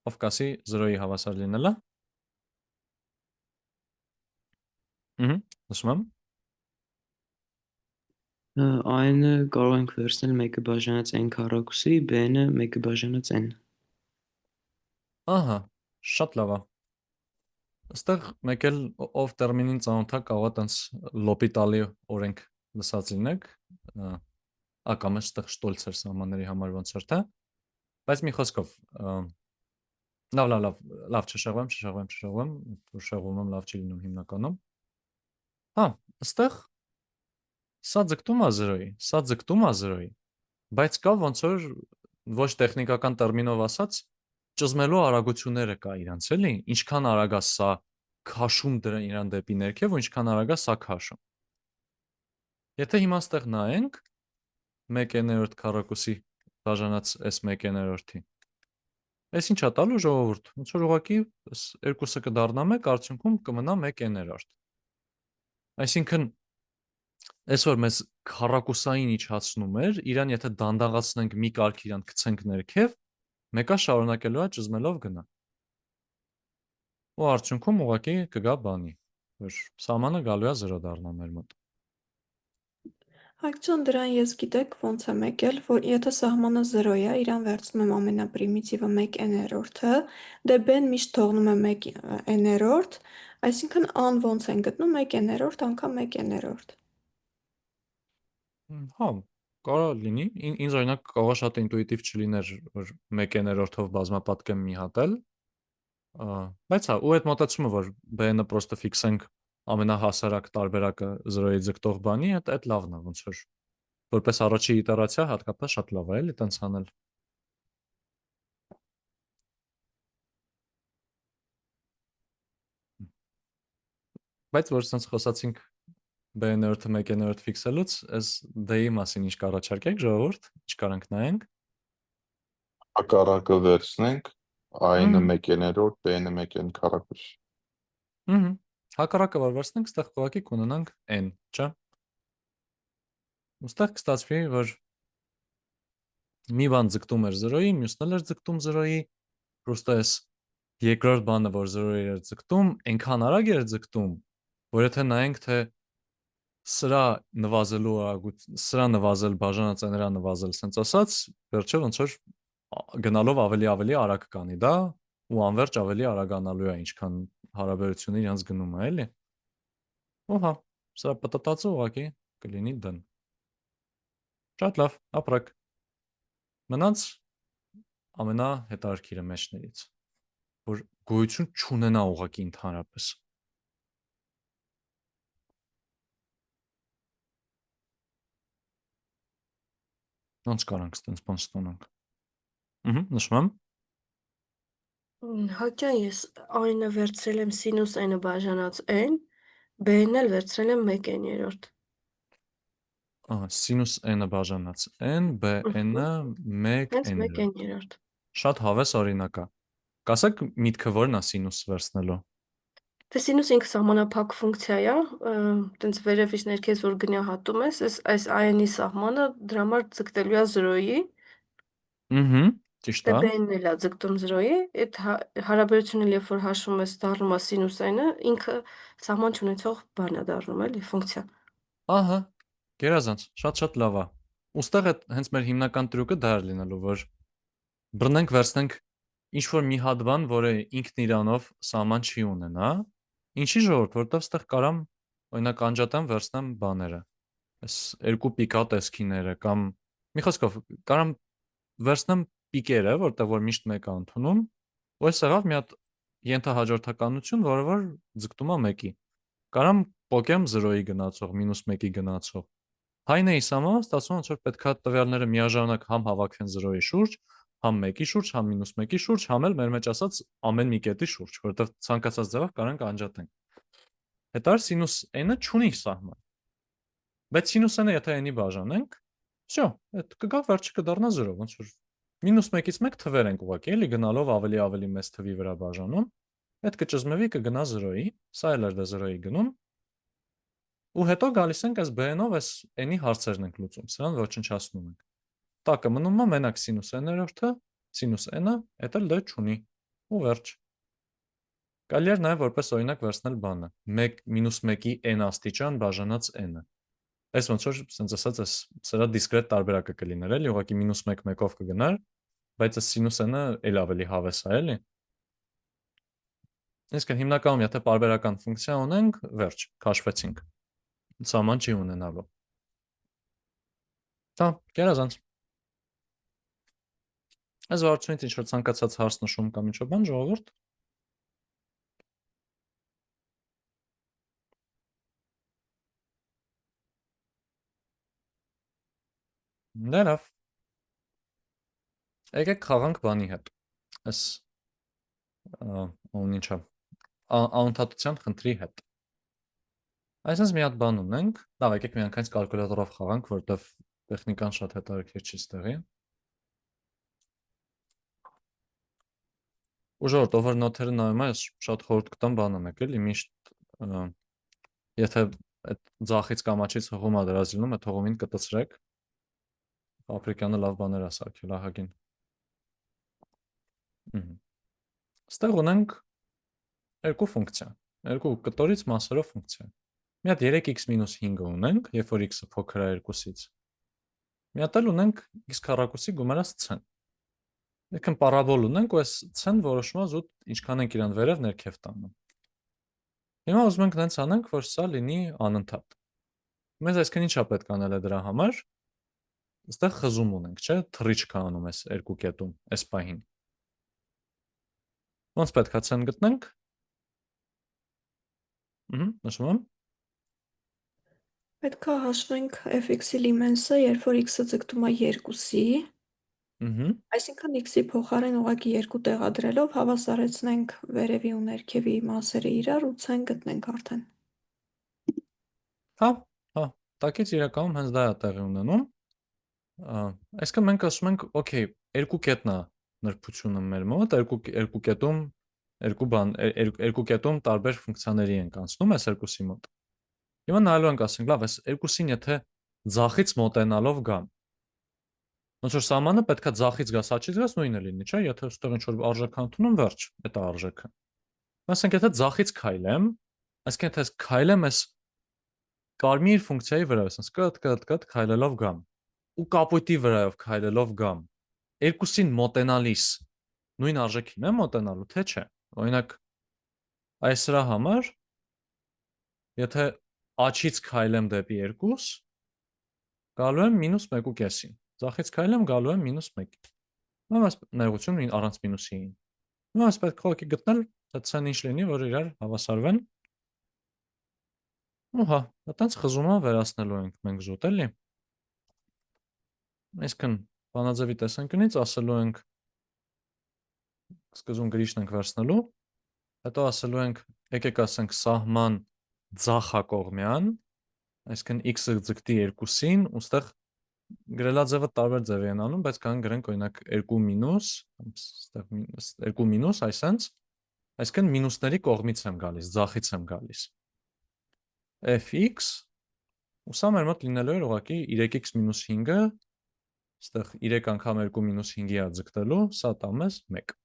ով կասի 0-ի հավասար լինելը։ Լսում եմ։ A-ը կարող ենք վերցնել 1 բաժանած n քառակուսի, b-ը 1 բաժանած n։ Ահա, շատ լավ է։ Այստեղ մեկ էլ ով տերմինին ծանոթ է, կարող է տենց լոպի տալի օրենք լսած լինեք, ակամ այստեղ շտոլցեր սահմանների համար ոնց էր թե, բայց մի խոսքով, լավ չշեղվեմ, որ շեղվում եմ, լավ չի լինում հիմնականում։ Հա, այստեղ սա ձգտում է 0-ի, սա ձգտում է 0-ի, բայց կա ոնց որ ոչ տեխնիկական տերմինով ասած, ճզմելու արագությունները կա իրանց, էլի, ինչքան արագ է սա քաշում իրան դեպի ներքև ու ինչքան արագ է սա քաշում։ Եթե հիմա ստեղ նայենք 1/n քառակուսի բաժանած s 1/n-ի։ Այս ինչ է տալու ժողովուրդ, ոնց որ ուղղակի երկուսը կդառնա 1, արդյունքում կմնա 1/n։ Այսինքն այս որ մեզ քառակուսային իջացնում էր, իրան եթե դանդաղացնենք մի կարգ իրան գցենք ներքև, մեկը շարունակելու է ճզմելով գնա։ Ու արդյունքում ուղղակի կգա բանի, որ սահմանը գալու է 0 դառնա մեր մոտ։ Հայկ ջան, դրան ես գիտեք ոնց եմ եկել, որ եթե սահմանը 0 է, իրան վերցնում եմ ամենապրիմիտիվը 1/n-ը, դե b-ն միշտ թողնում եմ 1/n, այսինքն ան ոնց են գտնում 1/n անգամ 1/n։ Հա, կարող լինի։ Ինձ օրինակ կարող է շատ ինտուիտիվ չլիներ, որ 1/n-ով բազմապատկեմ մի հատ էլ, բայց հա, ու այդ մոտեցումը, որ b-ը պրոստը ֆիքսենք ամենահասարակ տարբերակը 0-ից ձգտող բանի, այդ լավն է, ոնց որ որպես առաջի իտերացիա հատկապես շատ լավ է էլի տենց անել։ Բայց որ sense խոսացինք b-ը 1/n ֆիքսելուց, այս d-ի մասին ինչ կառաջարկեք ժողովուրդ, ինչ կարանք նայենք։ Հակառակը վերցնենք, a-ը Մհմ։ 1/n, b-ը 1n քառակուսի։ Հակառակը որ վերցնենք, այստեղ կուղղակի կունենանք n, չէ՞։ Ոստեղ կստացվի, որ մի բան ձգտում էր 0-ի, մյուսն էլ էր ձգտում 0-ի, պրոստը այս երկրորդ բանը, որ 0-ի էր ձգտում, այնքան արագ էր ձգտում, որ եթե նայենք, թե սրա նվազել բաժանած նրա նվազել, սենց ասած, վերջը ոնց որ գնալով ավելի արագ կանի դա, ու անverջ ավելի արագանալու է, ինչքան հարաբերությունը իրանց գնում է, էլի։ Ու հա, սրա պտտածը ուղղակի կլինի դն։ Շատ լավ, ապրեք։ Մնաց ամենահետաքրքիրը մեջներից, որ գոյություն չունենա ուղղակի ընդհանրապես։ Ոնց կարանք ստենց բան ստանանք։ Նշում եմ։ Հայկ ջան, ես a-ը վերցրել եմ սինուս n-ը բաժանած n, b-ն էլ վերցրել եմ 1/n։ Սինուս n-ը բաժանած n, b-n-ը Հենց 1/n։ 1/n։ Շատ հավես օրինակ է։ Կասեք միտքը որն է սինուս վերցնելու։ Դե սինուս ինքը սահմանափակ ֆունկցիա է, տենց վերևից ներքև որ գնահատում ես, այս a-ի սահմանը դրա համար ձգտելու է 0-ի, Ճիշտ դե է։ b-ն էլ է ձգտում 0-ի, այդ հարաբերությունը երբ որ հաշվում ես դառնում է սինուս n-ը, ինքը սահման չունեցող բան է դառնում, էլի, ֆունկցիա։ Ահա, գերազանց, շատ լավ է։ Ոստեղ այդ հենց մեր հիմնական տրյուկը դա էր լինելու, որ բռնենք վերցնենք ինչ որ մի հատ բան, որը ինքն իրանով սահման չի ունենա, ինչի ժողովուրդ, որտեվ ստեղ կարամ օրինակ անջատեմ վերցնեմ բաները, այս երկու պիկա տեսքիները կամ մի խոսքով կարամ վերցնեմ պիկերը, որտեղ որ միշտ մեկը ընդունում, ու այս եղավ մի հատ ենթահաջորդականություն, որը որ ձգտում է 1-ի։ Կարամ փոկեմ 0-ի գնացող, -1-ի գնացող։ Հայն էի սահմանում, ստացվում ոնց որ պետքա տվյալները միաժամանակ համ հավաքվեն 0-ի շուրջ, համ 1-ի շուրջ, համ -1-ի շուրջ, համ էլ մեր մեջ ասած ամեն մի կետի շուրջ, որովհետև ցանկացած ձևով կարանք անջատենք։ Հետար սինուս n-ը չունի սահման։ Բայց սինուս n-ը եթե n-ի բաժանենք, всё, այդ կգա վերջը կդառնա 0, ոնց որ -1-ից 1 թվեր ենք ուղղակի, էլի գնալով ավելի մեծ թվի վրա բաժանում, այդ կճզմվի կգնա 0-ի, սա էլ էր դա 0-ի գնում, ու հետո գալիս ենք այս b-նով այս n-ի հարցերն ենք լուծում, սրան ոչնչացնում ենք։ Տակը մնում է մենակ սինուս n-ը, սինուս n-ը, այդ էլ դե չունի, ու վերջ։ Կարելի էր նաև որպես օրինակ վերցնել բանը, -1-ի n աստիճան բաժանած n-ը։ Այս ոնց որ սենց ասած այս սրա դիսկրետ տարբերակը կլիներ, էլի, ուղղակի -1 1-ով կգնար, բայց այս սինուս n-ը էլ ավելի հավես է, էլի։ Իսկ հիմնականում եթե պարբերական ֆունկցիա ունենք, վերջ, քաշվեցինք։ Սահման չի ունենալու։ Հա, գերազանց։ Այս վարությունից ինչ որ ցանկացած հարց նշում կամ ինչ-որ բան ժողովուրդ։ Դե լավ։ Եկեք խաղանք բանի հետ։ Այս ո՞ն ինչա։ Անընդհատության խնդրի հետ։ Այսինքն մի հատ բան ունենք, լավ, եկեք միանգամից կալկուլյատորով խաղանք, որտեվ տեխնիկան շատ հետաքրքիր չի ստեղի։ Ուժորդ overnote-երը նայում ես շատ խորտ կտամ բան անեք, էլի միշտ եթե այդ ձախից կամաչից հղում է դրած լինում, այդ հղումին կտցրեք։ Ապրիկյանը լավ բաներ է սարքել ահագին։ Ստեղ ունենք երկու ֆունկցիա, երկու կտորից մասերով ֆունկցիա։ Մի հատ 3x մինուս 5-ը ունենք, երբ որ x-ը փոքր է 2-ից։ Մի հատ էլ ունենք x քառակուսի գումարած c-ն։ Եկան պարաբոլ ունենք, ու այս c-ն որոշում է զուտ ինչքան ենք իրան վերև ներքև տանում։ Հիմա ուզում ենք նենց անենք, որ սա լինի անընդհատ։ Մեզ այսքան ինչա պետք անել է դրա համար։ Այստեղ խզում ունենք, չէ՞, թռիչք անում այս երկու կետում, այս պահին։ Ոնց պետք է c-ն գտնենք։ Նշում եմ։ Պետք է հաշվենք fx-ի լիմենսը, երբ որ x-ը ձգտում է 2-ի, այսինքն x-ի փոխարեն ուղղակի 2 տեղադրելով հավասարեցնենք վերևի ու ներքևի մասերը իրար ու c-ն գտնենք արդեն։ Հա, տակից իրականում հենց դա է տեղի ունենում։ Այսինքն մենք ասում ենք, օքեյ, երկու կետնա նրբությունը մեր մոտ, երկու կետում տարբեր ֆունկցիաների ենք անցնում այս երկուսի մոտ։ Հիմա նայելու ենք ասենք, լավ, այս երկուսին եթե ձախից մոտենալով գամ։ Ոնց որ սահմանը պետքա ձախից գաս, աջից գաս նույնը լինի, չէ՞, եթե այստեղ ինչ որ արժեք ընդունում, վերջ, դա է արժեքը։ Ասենք եթե ձախից քայլեմ, այսինքն եթե քայլեմ այս կարմիր ֆունկցիայի վրա, ասենք կտ քայլելով գամ ու կապույտի վրայով քայլելով գամ, երկուսին մոտենալիս նույն արժեքին է մոտենալու, թե չէ։ Օրինակ այս սրա համար եթե աջից քայլեմ դեպի 2, գալու եմ -1.5-ին։ Ձախից քայլեմ, գալու եմ -1-ին։ Ուրեմն այս նեղությունը առանց մինուսի էին։ Ուրեմն այս պետք է ուղղակի գտնել, դա c-ն ինչ լինի, որ իրար հավասարվեն։ Ու հա, այտենց խզումը վերացնելու ենք մենք զուտ էլի։ Այսինքն բանաձևի տեսանկյունից ասելու ենք սկզբում գրիչն ենք վերցնելու, հետո ասելու ենք եկեք ասենք սահման ձախակողմյան, այսինքն x-ը ձգտի 2-ին, ուստեղ գրելաձևը տարբեր ձև են անում, բայց կան գրենք օրինակ 2 մինուս, այստեղ 2 մինուս, այսենց, այսինքն մինուսների կողմից եմ գալիս, ձախից եմ գալիս։ fx, ու սա մեր մոտ լինելու էր ուղղակի 3x մինուս 5-ը, այստեղ 3 անգամ 2 մինուս 5-ի է ձգտելու, սա տամ ես 1։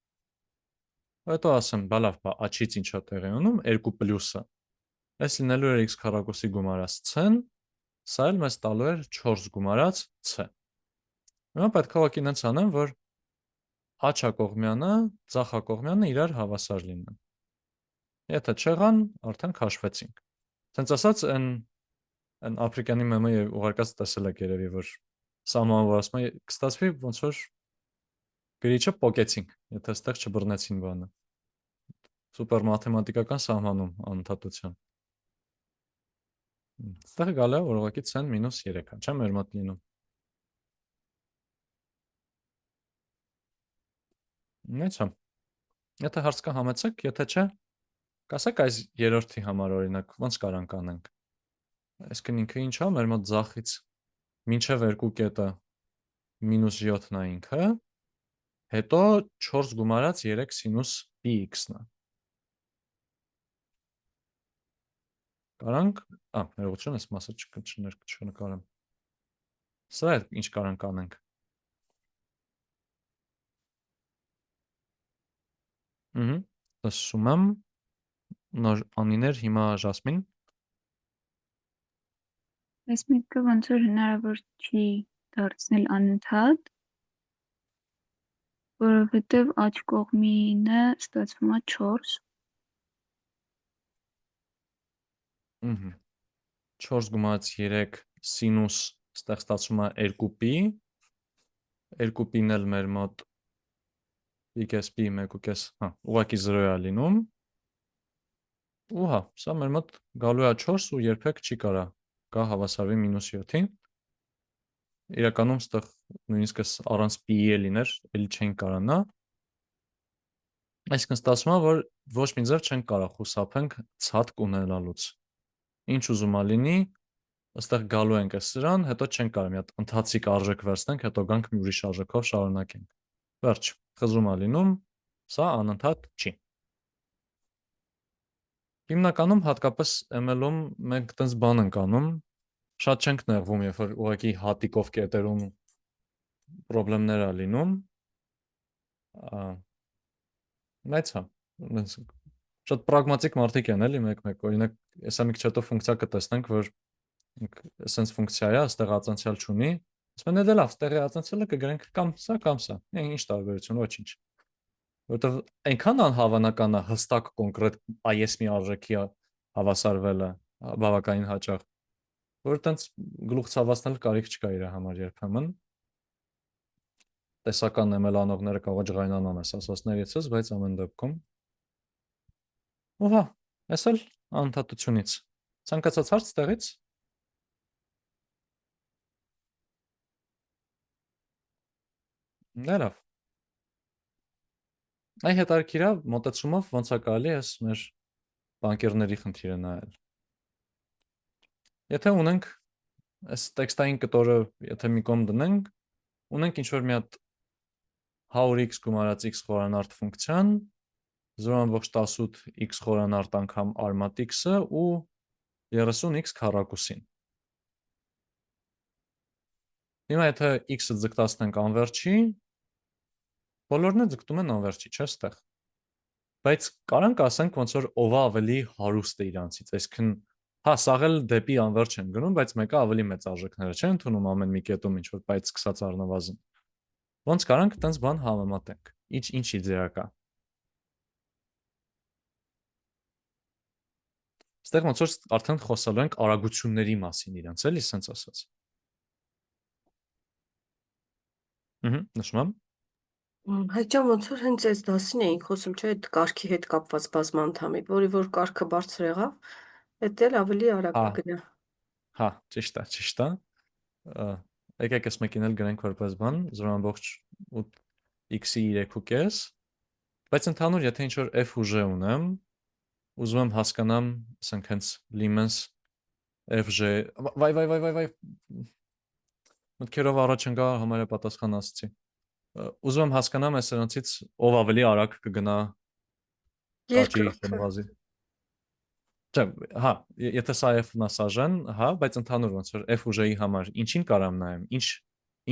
Հետո ասեմ, բա լավ, աջից ինչա տեղի ունում, 2 պլյուսը։ Այս լինելու էր x քառակուսի գումարած c-ն, սա էլ մեզ տալու էր 4 գումարած c։ Հիմա պետք է ուղղակի նենց անեմ, որ աջակողմյանը, ձախակողմյանը իրար հավասար լինեն։ Եթե չեղան, արդեն քաշվեցինք։ Սենց ասած, այն Ապրիկյանի մեմը ուղարկած տեսել եք երևի, որ սահմանը որ ասում է, կստացվի ոնց որ գրիչը պոկեցինք, եթե այստեղ չբռնեցին բանը։ Սուպեր մաթեմատիկական սահմանում անընդհատության։ Այստեղ գալու է, որ ուղղակի c-ն -3 է, չէ՞ մեր մոտ լինում։ Նայեցա։ Եթե հարց կա համեցեք, եթե չէ, կասեք այս երրորդի համար օրինակ, ոնց կարանք անենք։ Այսինքն ինքը ինչ է, մեր մոտ ձախից մինչև երկու կետը -7-ն է ինքը, հետո 4 գումարած 3 սինուս πx-ն է։ Կարանք, ներողություն, այս մասը չնկարեմ։ Սա է ինչ կարանք անենք։ Լսում եմ, նոր անիներ հիմա Ժասմին։ Այս մեկը ոնց որ հնարավոր չի դարձնել անընդհատ, որովհետև աջ կողմինը ստացվում է 4։ 4 գումարած 3 սինուս ստեղ ստացվում է 2π, 2π-ն էլ մեր մոտ π+π 1.5, ուղղակի 0 է լինում։ Ու հա, սա մեր մոտ գալու է 4 ու երբեք չի կարա գա հավասարվի -7-ին։ Իրականում ստեղ նույնիսկ առանց π-ի է լիներ, էլի չենք կարանա։ Այսինքն ստացվում է, որ ոչ մի ձև չենք կարող խուսափենք ցածկ ունենալուց։ Ինչ ուզում է լինի, այստեղ գալու ենք այս սրան, հետո չենք կարող մի հատ ընթացիկ արժեք վերցնենք, հետո գանք մի ուրիշ արժեքով շարունակենք։ Վերջ, խզում է լինում, սա անընդհատ չի։ Հիմնականում հատկապես ML-ում մենք տենց բան ենք անում, շատ չենք նեղվում, երբ որ ուղղակի հատիկով կետերում պրոբլեմներ է լինում։ Բայց հա, շատ պրագմատիկ մարդիկ են էլի մեկ-մեկ, օրինակ, հեսա մի քիչ հետո ֆունկցիա կտեսնենք, որ սենց ֆունկցիա է, այստեղ ածանցյալ չունի, ասում են դե լավ, ստեղի ածանցյալը կգրենք կամ սա, ինչ տարբերություն, ոչինչ, որովհետև այնքան անհավանական է հստակ կոնկրետ այս մի արժեքի հավասարվելը բավականին հաճախ, որ տենց գլուխ ցավացնել կարիք չկա իր համար երբեմն, տեսական ML անողները կարող է ջղայնանան այս ասածներիցս, բայց ամեն դեպքում ու հա, այս էլ անընդհատությունից։ Ցանկացած հարց տեղից։ Դա լավ։ Այ հետարքիրա մոտեցումով ոնց է կարելի այս մեր բանկերների խնդիրը նայել։ Եթե ունենք այս տեքստային կտորը, եթե մի կողմ դնենք, ունենք ինչ որ մի հատ 100x գումարած x խորանարդ ֆունկցիան 0.18 x խորանարդ անգամ armat x-ը ու 30x քառակուսին։ Հիմա եթե x-ը ձգտացնենք անվերջի, բոլորն է ձգտում են անվերջի, չէ՞ ստեղ։ Բայց կարանք ասենք ոնց որ ով ավելի հարուստ է իրանցից, այսինքն հա, սաղ էլ դեպի անվերջ են գնում, բայց մեկը ավելի մեծ արժեքները չեն ընդունում ամեն մի կետում ինչ որ բայց սկսած առնվազն։ Ոնց կարանք տենց բան համեմատենք։ Ինչ իդեա կա։ Ստեղ ոնց որ արդեն խոսալու ենք արագությունների մասին իրանց, էլի սենց ասած։ Նշում եմ։ Հայճան ոնց որ հենց այս դասին էինք խոսում, չէ՞, այդ կարգի հետ կապված բազմանդամի, որի որ կարգը բարձր եղավ, դա էլ ավելի արագ Հա, կգնա։ հա, ճիշտ է։ Եկեք այս մեկին էլ գրենք որպես բան 0.8 x-ի 3.5, բայց ընդհանուր եթե ինչ որ f ուժ ունեմ, ուզում եմ հասկանամ, ասենք հենց limens fj, վայ, մտքերով առաջ ընկա համարյա պատասխան ասացի։ Ուզում եմ հասկանամ այս սրանցից ով ավելի արագ կգնա աճի Երկրորդը։ գնվազի։ Չէ, հա, եթե սա f-ն է սաժեն, հա, բայց ընդհանուր ոնց որ f ուժի համար ինչին կարամ նայեմ,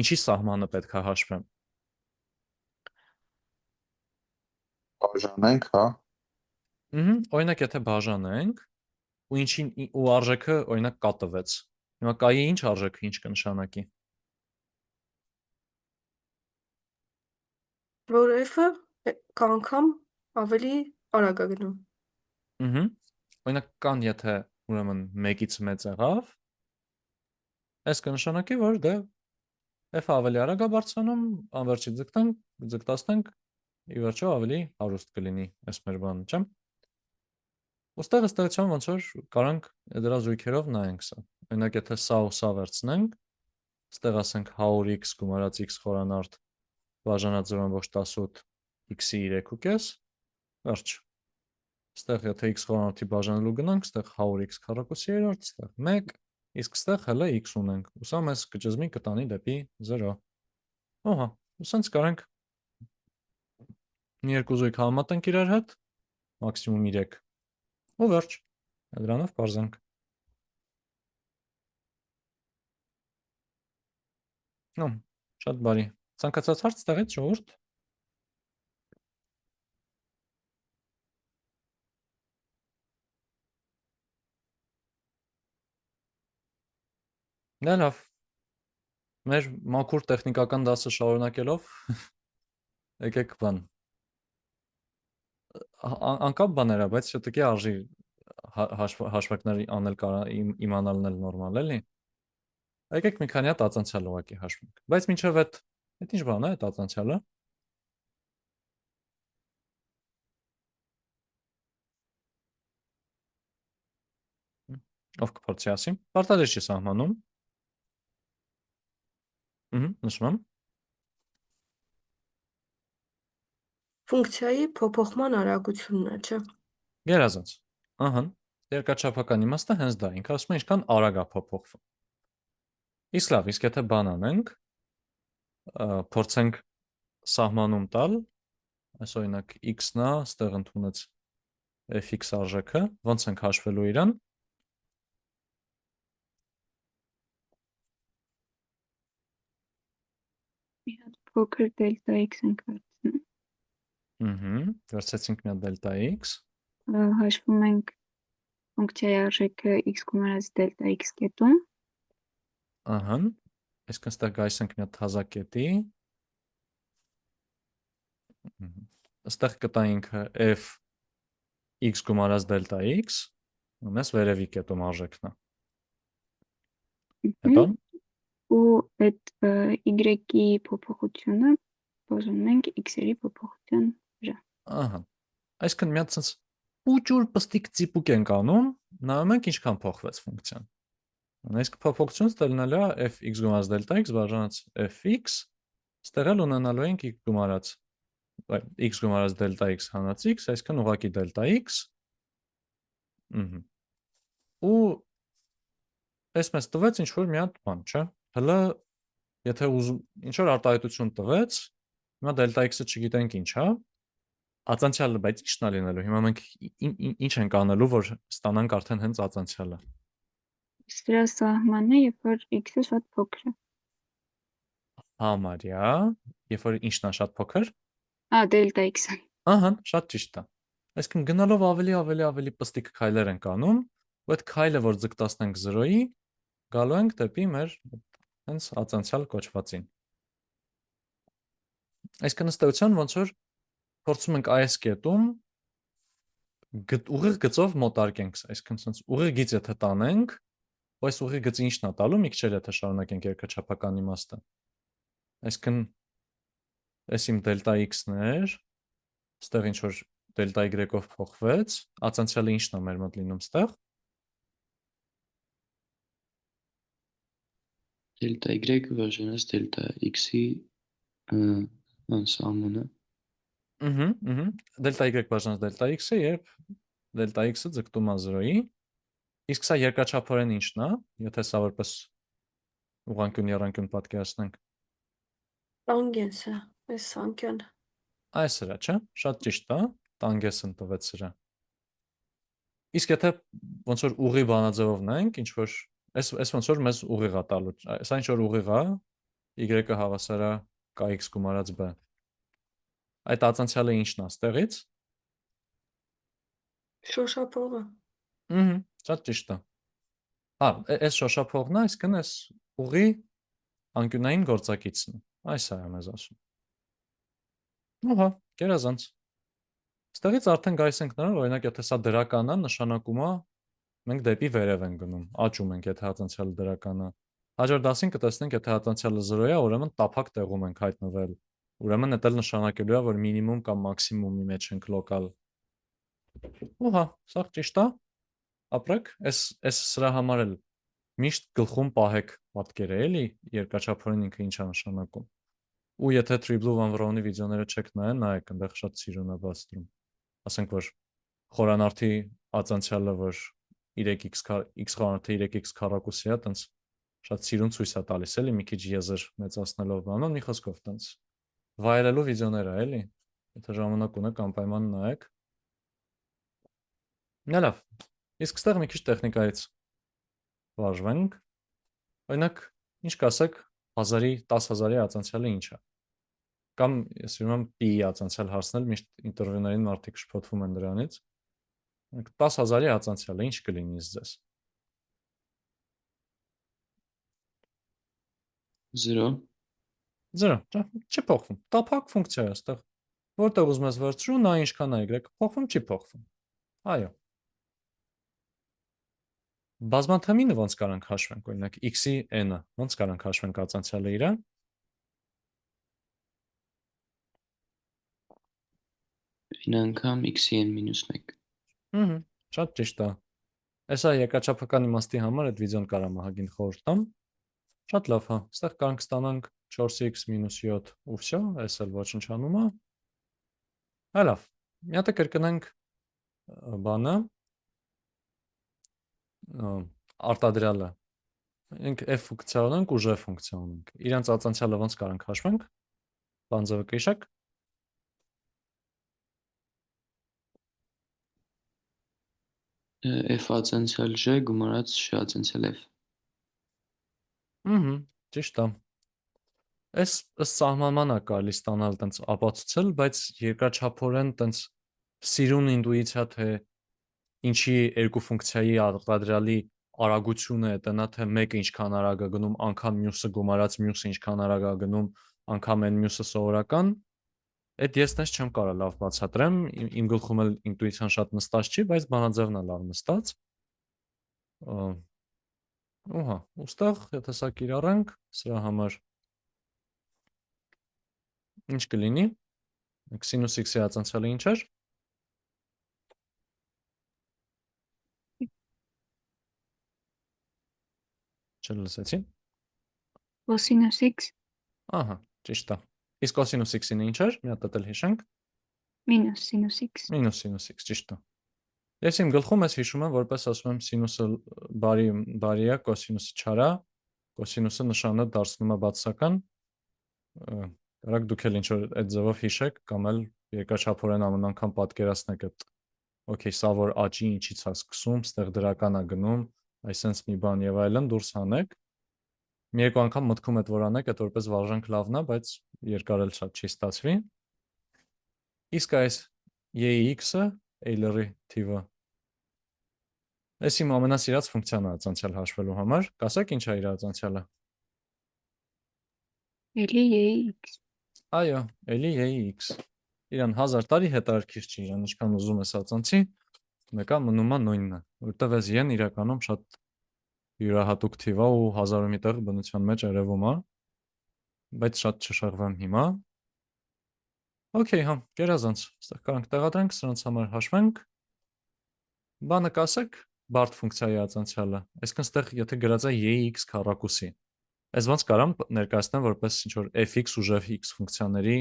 ինչի սահմանը պետք է հաշվեմ։ Բաժանենք, հա։ Օրինակ եթե բաժանենք ու արժեքը օրինակ կա տվեց։ Հիմա կայի ինչ արժեքը ինչ կնշանակի։ Որ f-ը կանգամ ավելի արագ է գնում։ Օրինակ կան եթե ուրեմն 1-ից մեծ եղավ, այս կնշանակի որ դե f-ը ավելի արագ է բարձրանում, անվերջի ձգտացնենք, ի վերջո ավելի հարուստ կլինի այս մեր բանը, չէ՞։ Ոստեղ ըստ էության ոնց որ կարանք դրա զույգերով նայենք սա։ Օրինակ եթե սա ու սա վերցնենք, ստեղ ասենք 100x գումարած x խորանարդ բաժանած 0.18 x-ի 3.5, վերջ։ Ստեղ եթե x խորանարդի բաժանելու գնանք, ստեղ 100x քառակուսի 3, ստեղ 1, իսկ ստեղ հələ x ունենք։ Ու սա մեզ կճզմի կտանի դեպի 0։ Ահա, ու սենց կարանք մի երկու զույգ համատենք իրար հետ, մաքսիմում 3։ Ու վերջ։ Դրանով բարձանք։ Շատ բարի։ Ցանկացած հարց տեղից ժողովուրդ։ Դա լավ։ Մեր մաքուր տեխնիկական դասը շարունակելով եկեք բան։ Անկապ բաներ է, բայց շուտիկի արժի հաշվարկներ անել իմանալն էլ նորմալ էլի։ Եկեք մի քանի հատ ածանցյալ ուղղակի հաշվենք։ Բայց մինչև այդ ինչ բան է այդ ածանցյալը։ Ով կփորձի ասի։ Պարտադիր չի սահմանում։ Նշում եմ։ Ֆունկցիայի փոփոխման արագությունն է, չէ՞։ Գերազանց։ Ահա։ Երկրաչափական իմաստը հենց դա, ինքը ասում է ինչքան արագ է փոփոխվում։ Իսկ լավ, իսկ եթե բան անենք, փորձենք սահմանում տալ, այս օրինակ x-ն է, ստեղ ընդունեց fx արժեքը, ոնց ենք հաշվելու իրան։ Մի հատ փոքր դելտա x ենք վերցնում։ Վերցեցինք մի հատ դելտա x։ հաշվում ենք ֆունկցիայի արժեքը x գումարած դելտա x կետում, Ահա, այսինքն ստեղ գայս ենք մի հատ հազակետի, ստեղ կտայինք f x գումարած դելտա x, ունես վերևի կետում արժեքն է, հետո, ու այդ y-ի փոփոխությունը բաժանում ենք x-երի փոփոխության վրա։ ահա, այսինքն մի հատ sense ուճուր պստիկ ծիպուկ ենք անում, նայում ենք ինչքան փոխվեց ֆունկցիան։ Իսկ փոփոխությունից ելնելու է fx գումարած դելտա x բաժանած fx, ստեղ էլ ունենալու ենք x գումարած դելտա x հանած x, այսինքն ուղղակի դելտա x, ու այս մեզ տվեց ինչ-որ մի հատ բան, չէ՞։ Հələ եթե ուզում ինչ-որ արտահայտություն տվեց, հիմա դելտա x-ը չգիտենք ինչ է, ածանցյալը, բայց ի՞նչն է լինելու։ Հիմա մենք ինչ ենք անելու, որ ստանանք արդեն հենց ածանցյալը։ Սրա սահմանն է, երբ որ x-ը շատ փոքր է։ Համարյա, երբ որ ինչն է շատ փոքր, Դելտա x-ը։ ահա, շատ ճիշտ է։ Այսինքն գնալով ավելի պստիկ քայլեր ենք անում, ու այդ քայլը, որ ձգտացնենք 0-ի, գալու ենք դեպի մեր հենց ածանցյալ կոչվածին։ Այսինքն ըստ էության ոնց որ փորձում ենք այս կետում ուղիղ գծով մոտարկենք, այսինքն sense ուղիղ գիծ եթե տանենք, ու այս ուղիղ գծը ինչն է տալու, մի քիչ էլ եթե շարունակենք երկրաչափական իմաստը։ Այսինքն այս իմ դելտա x-ն էր, ստեղ ինչ որ դելտա y-ով փոխվեց, ածանցյալը ինչն է մեր մոտ լինում ստեղ։ Դելտա y բաժանած դելտա x-ի անսահմանը։ Դելտա y բաժանած դելտա x-ը, երբ դելտա x-ը ձգտում է 0-ի, իսկ սա երկրաչափորեն ինչն է, եթե սա որպես ուղղանկյուն եռանկյուն պատկերացնենք։ Տանգենսը, այս անկյանը։ Այս սրա, չէ՞, շատ ճիշտ է, տանգենսն տվեց սրա։ Իսկ եթե ոնց որ ուղի բանաձևով նայենք, ինչ որ այս ոնց որ մեզ ուղիղ է տալու, սա ինչ որ ուղիղ է, y-ը հավասար է kx գումարած b։ Այդ ածանցյալը ինչն է ստեղից։ Շոշափողը։ Շատ ճիշտ է։ Այս շոշափողն է, այսինքն այս ուղի անկյունային գործակիցն է։ Այս է մեզ ասում։ Ահա, գերազանց։ Ստեղից արդեն գայս ենք նրան, օրինակ, եթե սա դրական է, նշանակում է մենք դեպի վերև ենք գնում, աճում ենք, եթե հատանցյալը դրական է։ Հաջորդ դասին կտեսնենք, եթե հատանցյալը 0 է, ուրեմն տափակ տեղում ենք հայտնվել։ Ուրեմն դա էլ նշանակելու է, որ մինիմում կամ մաքսիմումի մեջ ենք լոկալ։ Ահա, սա ճիշտ է։ Ապրեք, այս սրա համար էլ միշտ գլխում պահեք պատկերը, էլի, երկրաչափորեն ինքը ինչ է նշանակում։ Ու եթե Triblu Van Vrone-ի վիդեոները չեք նայեք, այնտեղ շատ սիրուն է բացատրում։ Ասենք որ խորանարդի ածանցյալը, որ 3x խորանարդը 3x քառակուսի է, տենց շատ սիրուն ցույց է տալիս, էլի, մի քիչ եզր մեծացնելով բանոն, մի խոսքով տենց վայելելու վիդեոներ է, էլի։ Եթե ժամանակ ունեք, անպայման նայեք։ Լավ։ Իսկ ստեղ մի քիչ տեխնիկայից վարժվենք։ Օրինակ, ինչ կասեք 10,000-ի ածանցյալը ինչ է։ Կամ ես ուզում եմ pi-ի ածանցյալ հարցնել, միշտ ինտերվյուներին մարդիկ շփոթվում են դրանից։ 10,000-ի ածանցյալը ինչ կլինի ձեզ։ 0 0, չի փոխվում։ Տափակ ֆունկցիա է այստեղ։ Որտեղ ուզում ես վերցրու, նա ինչքան է y-ը փոխվում, չի փոխվում։ Այո։ Բազմաթեմինը ոնց կարանք հաշվենք, օրինակ x-ի n-ը, ոնց կարանք հաշվենք ածանցյալը իրը։ Այն անգամ x-ի n-1։ Շատ ճիշտ է։ Այսա երկրաչափական իմաստի համար այդ վիդեոն կարամ ահագին խորհուրդ տամ։ Շատ լավ, հա։ Այստեղ կարանք ստանանք 4x - 7 ու վсё, այս էլ ոչնչանում է։ Հա լավ։ Մի հատ կրկնենք բանը արտադրյալը։ Մենք f ֆունկցիա ունենք ու g ֆունկցիա ունենք։ Իրանց ածանցյալը ոնց կարանք հաշվենք։ Բանձավը կհիշեք։ F ածանցյալ g գումարած g ածանցյալ f։ Ճիշտ է։ Այս ըստ սահմանման է կարելի ստանալ տենց ապացուցել, բայց երկրաչափորեն տենց սիրուն ինտուիցիա թե ինչի երկու ֆունկցիայի արտադրյալի արագությունը է տնա, թե մեկը ինչքան արագ է գնում, անգամ մյուսը գումարած մյուսը ինչքան արագ է գնում, անգամ այն մյուսը սովորական, այդ ես տես չեմ կարող լավ բացատրեմ, իմ գլխում էլ ինտուիցիան շատ նստած չի, բայց բանաձևն է լավ նստած։ Ուհա, ուստեղ, եթե սա կիրառենք, սրա համար ինչ կլինի, սինուս x-ի ածանցյալը ինչ էր, չլսեցի, Կոսինուս x ահա, ճիշտ է, իսկ կոսինուս x-ին ինչ էր, մի հատ էլ հիշենք, մինուս սինուս x։ մինուս սինուս x, ճիշտ է, ես իմ գլխում ես հիշում եմ, որպես ասում եմ սինուսը բարի է, կոսինուսը չար է, կոսինուսը նշանը դարձնում է բացասական, կարակ դուք էլ ինչ-որ այդ ձևով հիշեք, կամ էլ երկրաչափորեն ամեն անգամ պատկերացնեք այդ, օքեյ, սա որ աճի ինչից է սկսում, ստեղ դրական է գնում, այսենց մի բան եւ այլն դուրս հանեք, մի երկու անգամ մտքում եք որ անեք, այդ որպես վարժանք լավն է, բայց երկար էլ շատ չի ստացվի, իսկ այս EX-ը, Euler-ի թիվը, այս իմ ամենասիրած ֆունկցիան է ածանցյալ հաշվելու համար, կասեք ինչ է իր ածանցյալը, Էլի x։ այո, էլի EX, իրան 1000 տարի հետարքիր չի, իրան ինչքան ուզում ես ածանցի, մեկա մնում է նույնն է, որտեվ այս yen իրականում շատ յուրահատուկ թիվ է ու 1000 մի տեղ բնության մեջ երևում է, բայց շատ չշեղվեմ հիմա, օքեյ, հա, գերազանց, ստեղ կարանք տեղադրենք, սրանց համար հաշվենք, բանը կասեք, բարդ ֆունկցիայի ածանցյալը, այսքան ստեղ եթե գրած է EX քառակուսի, այս ոնց կարամ ներկայացնեմ որպես ինչ-որ fx ու gx ֆունկցիաների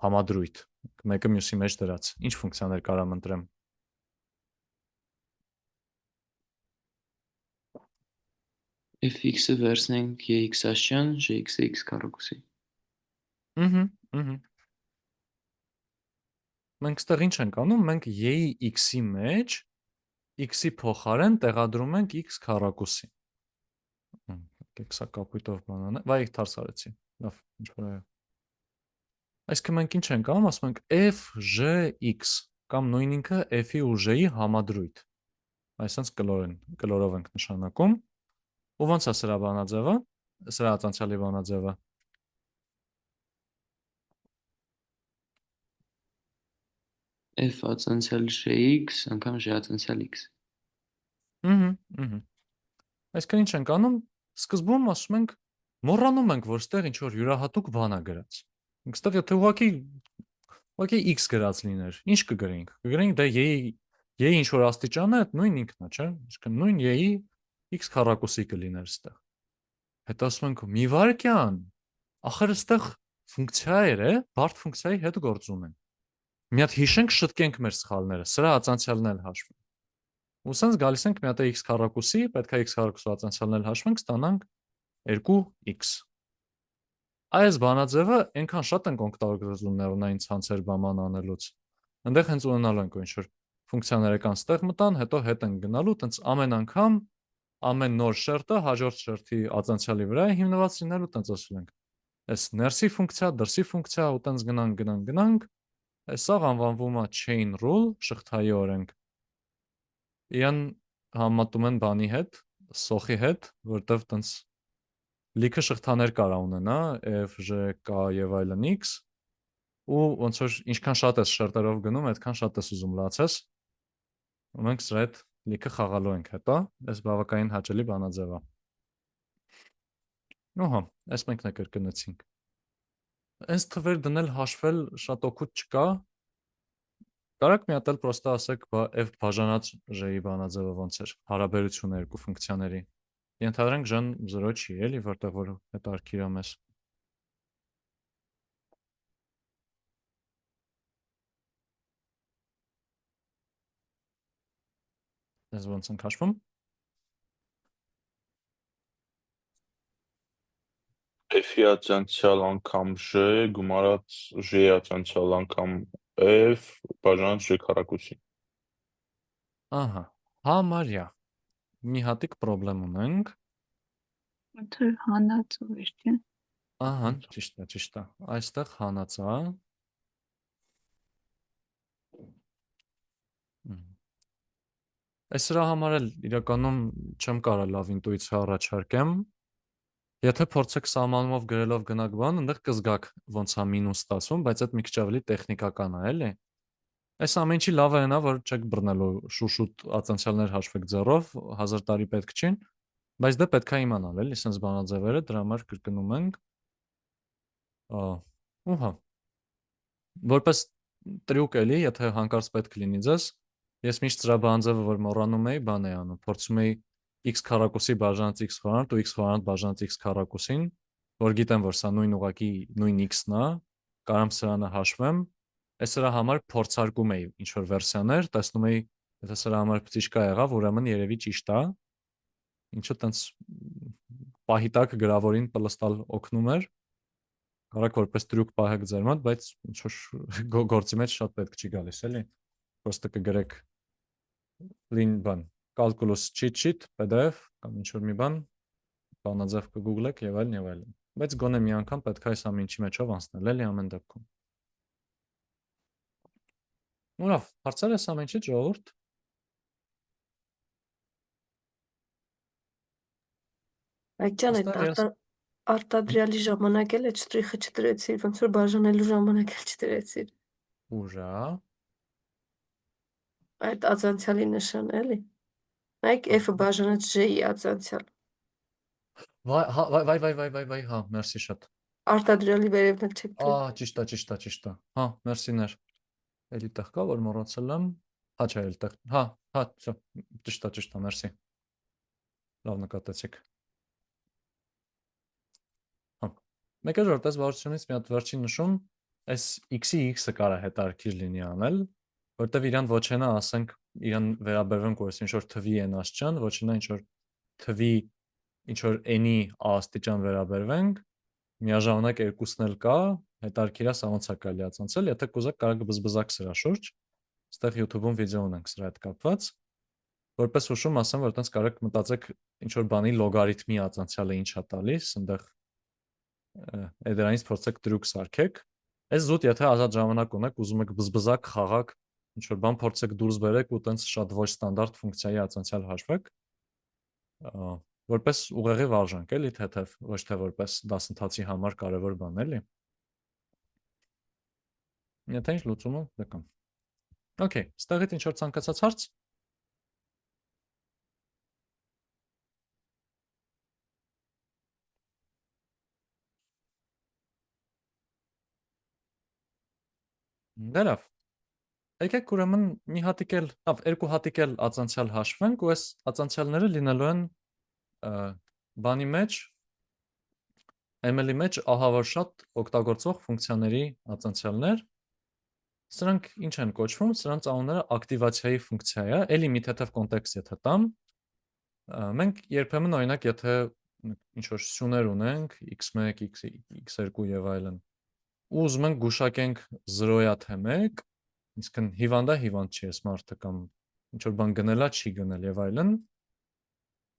համադրույթ, մեկը մյուսի մեջ դրած, ինչ ֆունկցիաներ կարամ ընտրեմ, fx-ը վերցնենք ex աշճան, gx-ը x քառակուսի։ մենք ստեղ ինչ ենք անում, մենք EX-ի մեջ x-ի փոխարեն տեղադրում ենք x քառակուսի, եկեք սա կապույտով բանան է, վայ թարս արեցի, լավ, ինչ-որ այո, այսինքն մենք ինչ ենք անում, ասում ենք f gx, կամ նույն ինքը f-ի ու g-ի համադրույթ, այսինքն կլորով ենք նշանակում, ու ոնց է սրա բանաձևը, սրա ածանցյալի բանաձևը, f ածանցյալ gx անգամ g ածանցյալ x։ այսինքն ինչ ենք անում, սկզբում ասում ենք, մոռանում ենք, որ ստեղ ինչ-որ յուրահատուկ բան է գրած, մենք ստեղ եթե ուղղակի x գրած լիներ, ինչ կգրենք, կգրենք դա e-ի ինչ-որ աստիճան է, այդ նույն ինքն է, չէ, այսինքն նույն e-ի x քառակուսի կլիներ ստեղ, հետո ասում ենք, մի վայրկյան, ախր ստեղ ֆունկցիա է, բարդ ֆունկցիայի հետ գործում են, մի հատ հիշենք, շտկենք մեր սխալները, սրա ածանցյալն էլ հաշվենք, ու սենց գալիս ենք մի հատ x քառակուսի, պետք է x քառակուսու ածանցյալն էլ հաշվենք, ստանանք 2x։ Այս բանաձևը այնքան շատ ենք օգտագործում նեյրոնային ցանցեր բաման անելուց։ Այնտեղ հենց ունենալու ենք ինչ-որ ֆունկցիաները կան ստեղ մտան, հետո հետ են գնալու, տենց ամեն անգամ ամեն նոր շերտը հաջորդ շերտի ածանցյալի վրա է հիմնված լինելու, տենց ասել ենք։ Այս ներսի ֆունկցիա, դրսի ֆունկցիա, ու տենց գնանք, այսօր անվանվում է chain rule, շղթայի օրենք։ Իրան համատում են բանի հետ, սոխի հետ, որտեվ տենց լիքը շղթաներ կարա ունենա, f, g, k եւ այլն x, ու ոնց որ ինչքան շատ ես շերտերով գնում, այդքան շատ ես ուզում լացես, ու մենք սրա հետ լիքը խաղալու ենք հետո, այս բավականին հաճելի բանաձև է։ Ահա, այս մենք կրկնեցինք։ Այս թվեր դնել հաշվել շատ օգուտ չկա, կարաք մի հատ էլ պրոստը ասեք, f բաժանած g-ի բանաձևը ոնց էր, հարաբերությունը երկու ֆունկցիաների։ Ենթադրենք g-ն 0 չի, էլի, որտեղ որ հետարքիր է մեզ։ Այս ոնց ենք հաշվում։ F-ի ածանցյալ անգամ G գումարած G-ի ածանցյալ անգամ F բաժանած G քառակուսի։ Ահա, համարյա։ Մի հատիկ պրոբլեմ ունենք։ Ոնց որ հանածով էր, չէ։ Ահա, ճիշտ է։ Այստեղ հանած է։ Այս սրա համար էլ իրականում չեմ կարող լավ ինտուիցիա առաջարկեմ։ Եթե փորձեք սահմանումով գրելով գնաք բան, այնտեղ կզգաք ոնց է մինուս ստացվում, բայց այդ մի քիչ ավելի տեխնիկական է, էլի։ Այս ամեն ինչի լավը նա, որ չեք բռնելու շուշուտ ացանցիալներ հաշվեք ձեռով, 1000 տարի պետք չի, բայց դա պետք է իմանալ, էլի, sense բանաձևերը, դրա համար կրկնում ենք։ Ուհա։ Որպես տրյուկ էլի, եթե հանկարծ պետք լինի ձեզ, ես միշտ սրա բանաձևը, որ մոռանում էի, բան էի անում, փորձում էի x քառակուսի բաժանած x խորանարդ ու x խորանարդ բաժանած x քառակուսին, որ գիտեմ, որ սա նույն ուղղակի նույն x-ն է, կարամ սրանը հաշվեմ, այս սրա համար փորձարկում էի ինչ որ վերսիաներ, տեսնում էի, եթե սրա համար պտիչկա եղավ, ուրեմն երևի ճիշտ է, ինչը տենց պահի տակ գրավորին պլստալ օգնում էր, կարակ որպես տրյուկ պահեք ձեր մոտ, բայց ինչ որ գործի մեջ շատ պետք չի գալիս, էլի, պրոստը կգրեք լին բան, calculus cheat sheet, PDF կամ ինչ որ մի բան, բանաձև կգուգլեք եւ այլն եւ այլն։ Բայց գոնե մի անգամ պետք է այս ամեն ինչի մեջով անցնել, էլի ամեն դեպքում։ Ուրավ, հարցեր ես ամեն ինչի ժողովուրդ։ Այդյան այդ Այստեղ ես արտադրյալի ժամանակ էլ այդ շտրիխը չդրեցիր, ոնց որ բաժանելու ժամանակ էլ չդրեցիր։ ուժա, Այդ ածանցյալի նշան էլի։ Նայեք F-ը բաժանած J-ի ածանցյալ։ վայ, հա, մերսի շատ։ Արտադրյալի վերևն էլ չեք դրել։ Ճիշտ է։ Հա, մերսիներ։ Էլի տեղ կա, որ մոռացել եմ։ Հա, չէ, էլի տեղ։ Հա, всё, ճիշտ է, մերսի։ Լավ նկատեցիք։ Հա։ Մեկ էլ որպես վարությունից մի հատ վերջին նշում, այս x-ի x-ը կարա հետարքիր լինի անել, որտեվ իրան ոչ այնա ասենք, իրան վերաբերվենք, որ ինչ որ թվի n աստիճան, ոչ այնա ինչ որ թվի ինչ որ n-ի աստիճան վերաբերվենք, միաժամանակ երկուսն էլ կա, հետարքիրա սա ոնց է կարելի ածանցել, եթե կուզեք կարող բզբզակ սրա շուրջ, այստեղ YouTube-ում վիդեո ունենք սրա հետ կապված, որպես հուշում ասեմ, որ այտենց կարող մտածեք ինչ որ բանի լոգարիթմի ածանցյալը ինչ է տալիս, այնտեղ դրանից փորձեք տրյուկ սարքեք։ Այս զուտ եթե ազատ ժամանակ ունեք, ուզում եք բզբզակ խաղաք, ինչ որ բան փորձեք դուրս բերեք ու այտենց շատ ոչ ստանդարտ ֆունկցիայի ածանցյալ հաշվեք, որպես ուղեղի վարժանք, էլի թեթև, ոչ թե որպես դասընթացի համար կարևոր բան, էլի։ Եթե ինչ լուծումը դեկամ։ Okay, ստեղից ինչ որ ցանկացած հարց։ Դե լավ։ Եկեք ուրեմն մի հատիկ էլ, լավ, երկու հատիկ էլ ածանցյալ հաշվենք ու այս ածանցյալները լինելու են բանի մեջ ML-ի մեջ ահավոր շատ օգտագործող ֆունկցիաների ածանցյալներ։ Սրանք ինչ են կոչվում, սրանց անունները ակտիվացիայի ֆունկցիա է, էլի մի թեթև կոնտեքստ եթե տամ, մենք երբեմն օրինակ եթե ինչ որ սյուներ ունենք, x1, x2 եւ այլն, ու ուզում ենք գուշակենք 0-յա թե 1, իսկն հիվանդա հիվանդ չի էս մարդը կամ ինչ որ բան գնելա չի գնել եւ այլն։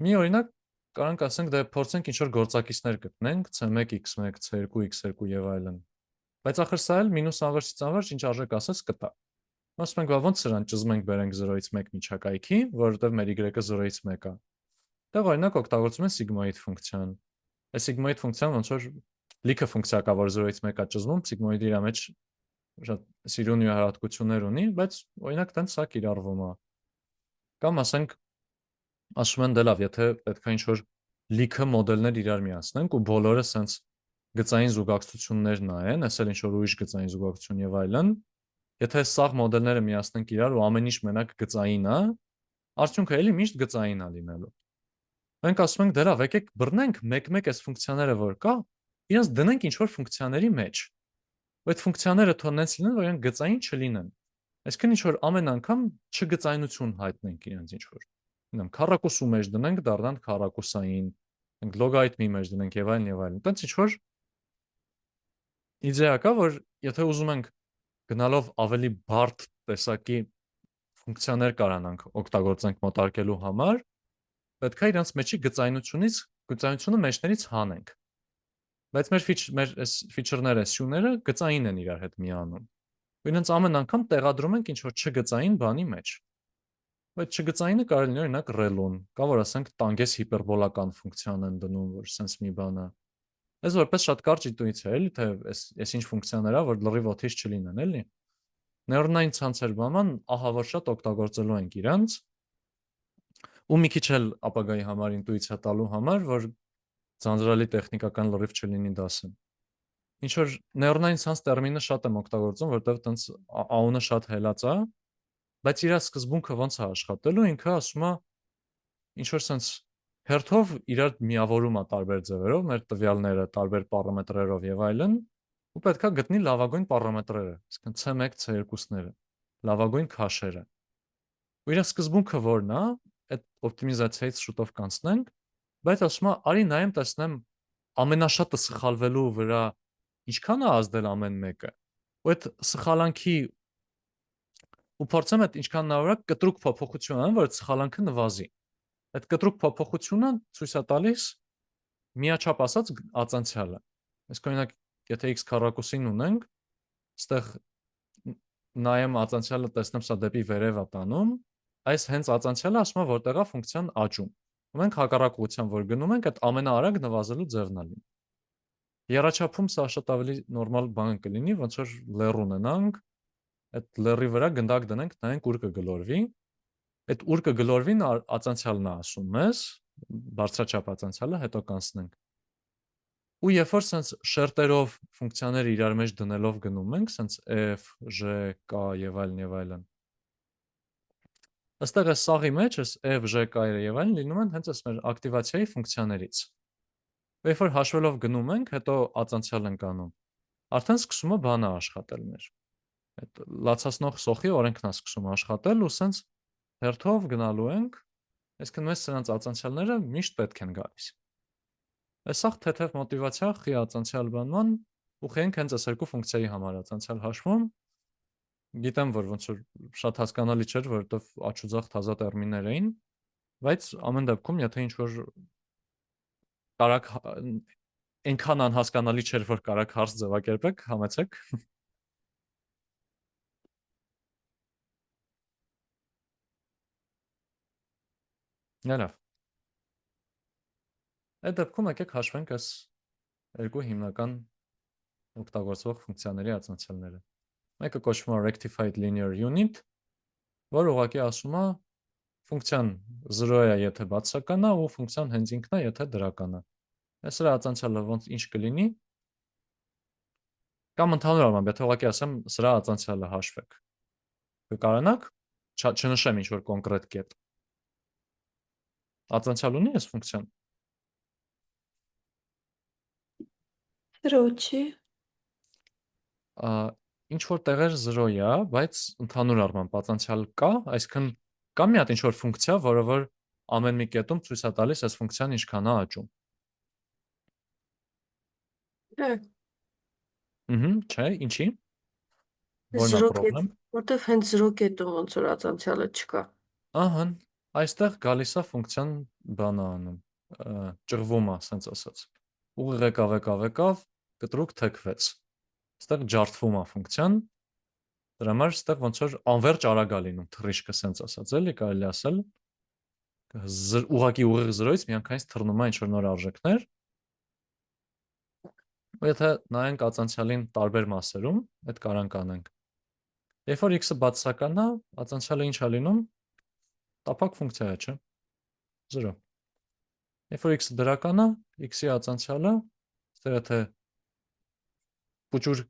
Մի օրինակ կարանք ասենք դե փորձենք ինչ որ գործակիցներ գտնենք c1, x1, c2, x2 եւ այլն։ Բայց ախր սա էլ մինուս անվերջից անվերջ ինչ արժեք ասես կտա։ Ասում ենք, ոնց սրան ճզմենք բերենք 0-ից 1 միջակայքի, որովհետև մեր y-ը 0-ից 1 է։ Դա օրինակ օգտագործում են sigmoid ֆունկցիան։ Այս sigmoid ֆունկցիան ոնց որ լիքը ֆունկցիա կա, որ 0-ից 1 է ճզմում, sigmoid-ը իր մեջ շատ սիրուն հրատկություններ ունի, բայց օրինակ տենց սա կիրառվում է։ Կամ ասենք ասում են դե լավ, եթե պետք է ինչ որ լիքը մոդելներ իրար միացնենք ու բոլորը սենց գծային զուգակցություններ նայեն, ասել ինչ որ ուրիշ գծային զուգակցություն եւ այլն, եթե սաղ մոդելները միացնենք իրար ու ամեն ինչ մենակ գծային է, արդյունքը էլի միշտ գծային է լինելու։ Մենք ասում ենք դե լավ, եկեք բռնենք մեկ-մեկ այս ֆունկցիաները որ կա, իրենց դնենք ինչ որ ֆունկցիաների մեջ։ Ու այդ ֆունկցիաները թողնենք լինեն, որ իրենք գծային չլինեն։ Այսինքն ինչ որ ամեն անգամ չգծայնություն հայտնենք իրենց ինչ որ։ Ունեմ քառակուսու մեջ դնենք, դառնան քառակուսային, ենք լոգարիթմի մեջ դնենք եւ այլն եւ այլն։ Այդպես ինչ որ իդեա կա, որ եթե ուզում ենք գնալով ավելի բարդ տեսակի ֆունկցիաներ կարանանք օգտագործենք մոտարկելու համար, պետք է իրենց մեջի գծայնությունը մեջներից հանենք։ Բայց մեր այս ֆիչերները, սյուները գծային են իրար հետ միանում։ Ու իրենց ամեն անգամ տեղադրում ենք ինչ որ չգծային բանի մեջ։ Բայց չգծայինը կարելի է օրինակ ռելուն, կա որ ասենք տանգես հիպերբոլական ֆունկցիան են դնում, որ sense մի բան է։ Այս որպես շատ կարճ ինտուիցիա է, էլի, թե այս ինչ ֆունկցիաներ ա, որ լրիվ օթիչ չլինեն, էլի։ Նեյրոնային ցանցեր բաման ահա որ շատ օգտագործելու ենք իրանց, ու մի քիչ էլ ապագայի համար ինտուիցիա տալու համար, որ ձանձրալի տեխնիկական լրիվ չլինի դասը։ Ինչ որ նեյրոնային ցանց տերմինը շատ եմ օգտագործում, որտեղ տենց անունը շատ հելած է, բայց իր սկզբունքը ոնց է աշխատելու, ինքը ասում է ինչ որ sense հերթով իրար միավորում է տարբեր ձևերով, մեր տվյալները տարբեր պարամետրերով եւ այլն, ու պետքա գտնի լավագույն պարամետրերը, այսինքն C1, C2-ները, լավագույն քաշերը։ Ու իր սկզբունքը որն է, այդ օպտիմիզացիայից շուտով կանցնենք, բայց ասում է, արի նայեմ տեսնեմ ամենաշատը սխալվելու վրա ինչքան է ազդել ամեն մեկը։ Ու այդ սխալանքի ու փորձեմ այդ ինչքան հնարավոր է կտրուկ փոփոխություն անեմ, որ այդ սխալանքը նվազի։ Այդ կտրուկ փոփոխությունը ցույց է տալիս միաչափ ասած ածանցյալը։ Իսկ օրինակ, եթե x քառակուսին ունենք, այստեղ նայեմ ածանցյալը տեսնեմ սա դեպի վերև է տանում, այս հենց ածանցյալը ասում է որտեղ է ֆունկցիան աճում։ Ու մենք հակառակ ուղղությամբ որ գնում ենք, այդ ամենաարագ նվազելու ձևն է լինում։ Եռաչափում սա շատ ավելի նորմալ բան կլինի, ոնց որ լեռ ունենանք, այդ լեռի վրա գնդակ դնենք, նայենք ուր կգլորվի։ Այդ ուր կգլորվին ածանցյալն է ասում մեզ, բարձրաչափ ածանցյալը, հետո կանցնենք։ Ու երբ որ sense շերտերով ֆունկցիաները իրար մեջ դնելով գնում ենք, sense f, j, k եւ այլն, այստեղ այս սաղի մեջ այս f, j, k-ը եւ այլն լինում են հենց այս մեր ակտիվացիայի ֆունկցիաներից։ Երբ որ հաշվելով գնում ենք, հետո ածանցյալ ենք անում, արդեն սկսում է բանը աշխատել մեր։ Այդ լացացնող սոխի օրենքն է սկսում աշխատել ու sense հերթով գնալու ենք, այսինքն մեզ սրանց ածանցյալները միշտ պետք են գալիս։ Այսախ թեթև մոտիվացիա խի ածանցյալ բանման ու խենք հենց այս երկու ֆունկցիայի համար ածանցյալ հաշվում։ Գիտեմ, որ ոնց որ շատ հասկանալի չէր, որովհետև աչուձախ թազա տերմիններ էին, բայց ամեն դեպքում, եթե ինչ որ կարակ այնքան անհասկանալի չէր, որ կարակ հարց ձևակերպեք, համեցեք։ Լավ։ Այդ դեպքում եկեք հաշվենք այս երկու հիմնական օգտագործվող ֆունկցիաների ածանցյալները։ Մեկը կոչվում է rectified linear unit, որը ուղղակի ասում է ֆունկցիան 0 է, եթե բացական է, ու ֆունկցիան հենց ինքն է, եթե դրական է։ Այս սրա ածանցյալը ոնց ինչ կլինի։ Կամ ընդհանուր առմամբ, եթե ուղղակի ասեմ, սրա ածանցյալը հաշվեք։ Կկարանաք չնշեմ ինչ որ կոնկրետ կետ։ Ածանցյալ ունի այս ֆունկցիան։ Ռոչի։ Ինչ որ տեղեր 0 է, բայց ընդհանուր առմամբ ածանցյալ կա, այսինքն կա մի հատ ինչ որ ֆունկցիա, որը որ ամեն մի կետում ցույց է տալիս այս ֆունկցիան ինչքան է աճում։ Չէ, ինչի։ Որն է պրոբլեմ։ Որտեվ հենց 0 կետում ոնց որ ածանցյալը չկա։ Ահա, այստեղ գալիս է ֆունկցիան բանը անում, ճղվում է, ասենց ասած։ Ուղիղ եկավ, կտրուկ թեքվեց։ Այստեղ ջարդվում է ֆունկցիան, դրա համար այստեղ ոնց որ անverջ արագ է լինում, թռիչքը ասենց ասած, էլի կարելի ասել։ Ուղղակի ուղիղ 0-ից միանգամից թռնում է ինչ որ նոր արժեքներ։ Ու եթե նայենք ածանցյալին տարբեր մասերում, այդ կարանք անենք։ Երբ որ x-ը բացասական է, ածանցյալը ինչ է լինում։ Տափակ ֆունկցիա է, չէ՞։ 0։ Երբ որ x-ը դրական է, x-ի ածանցյալը, այստեղ եթե փուճուր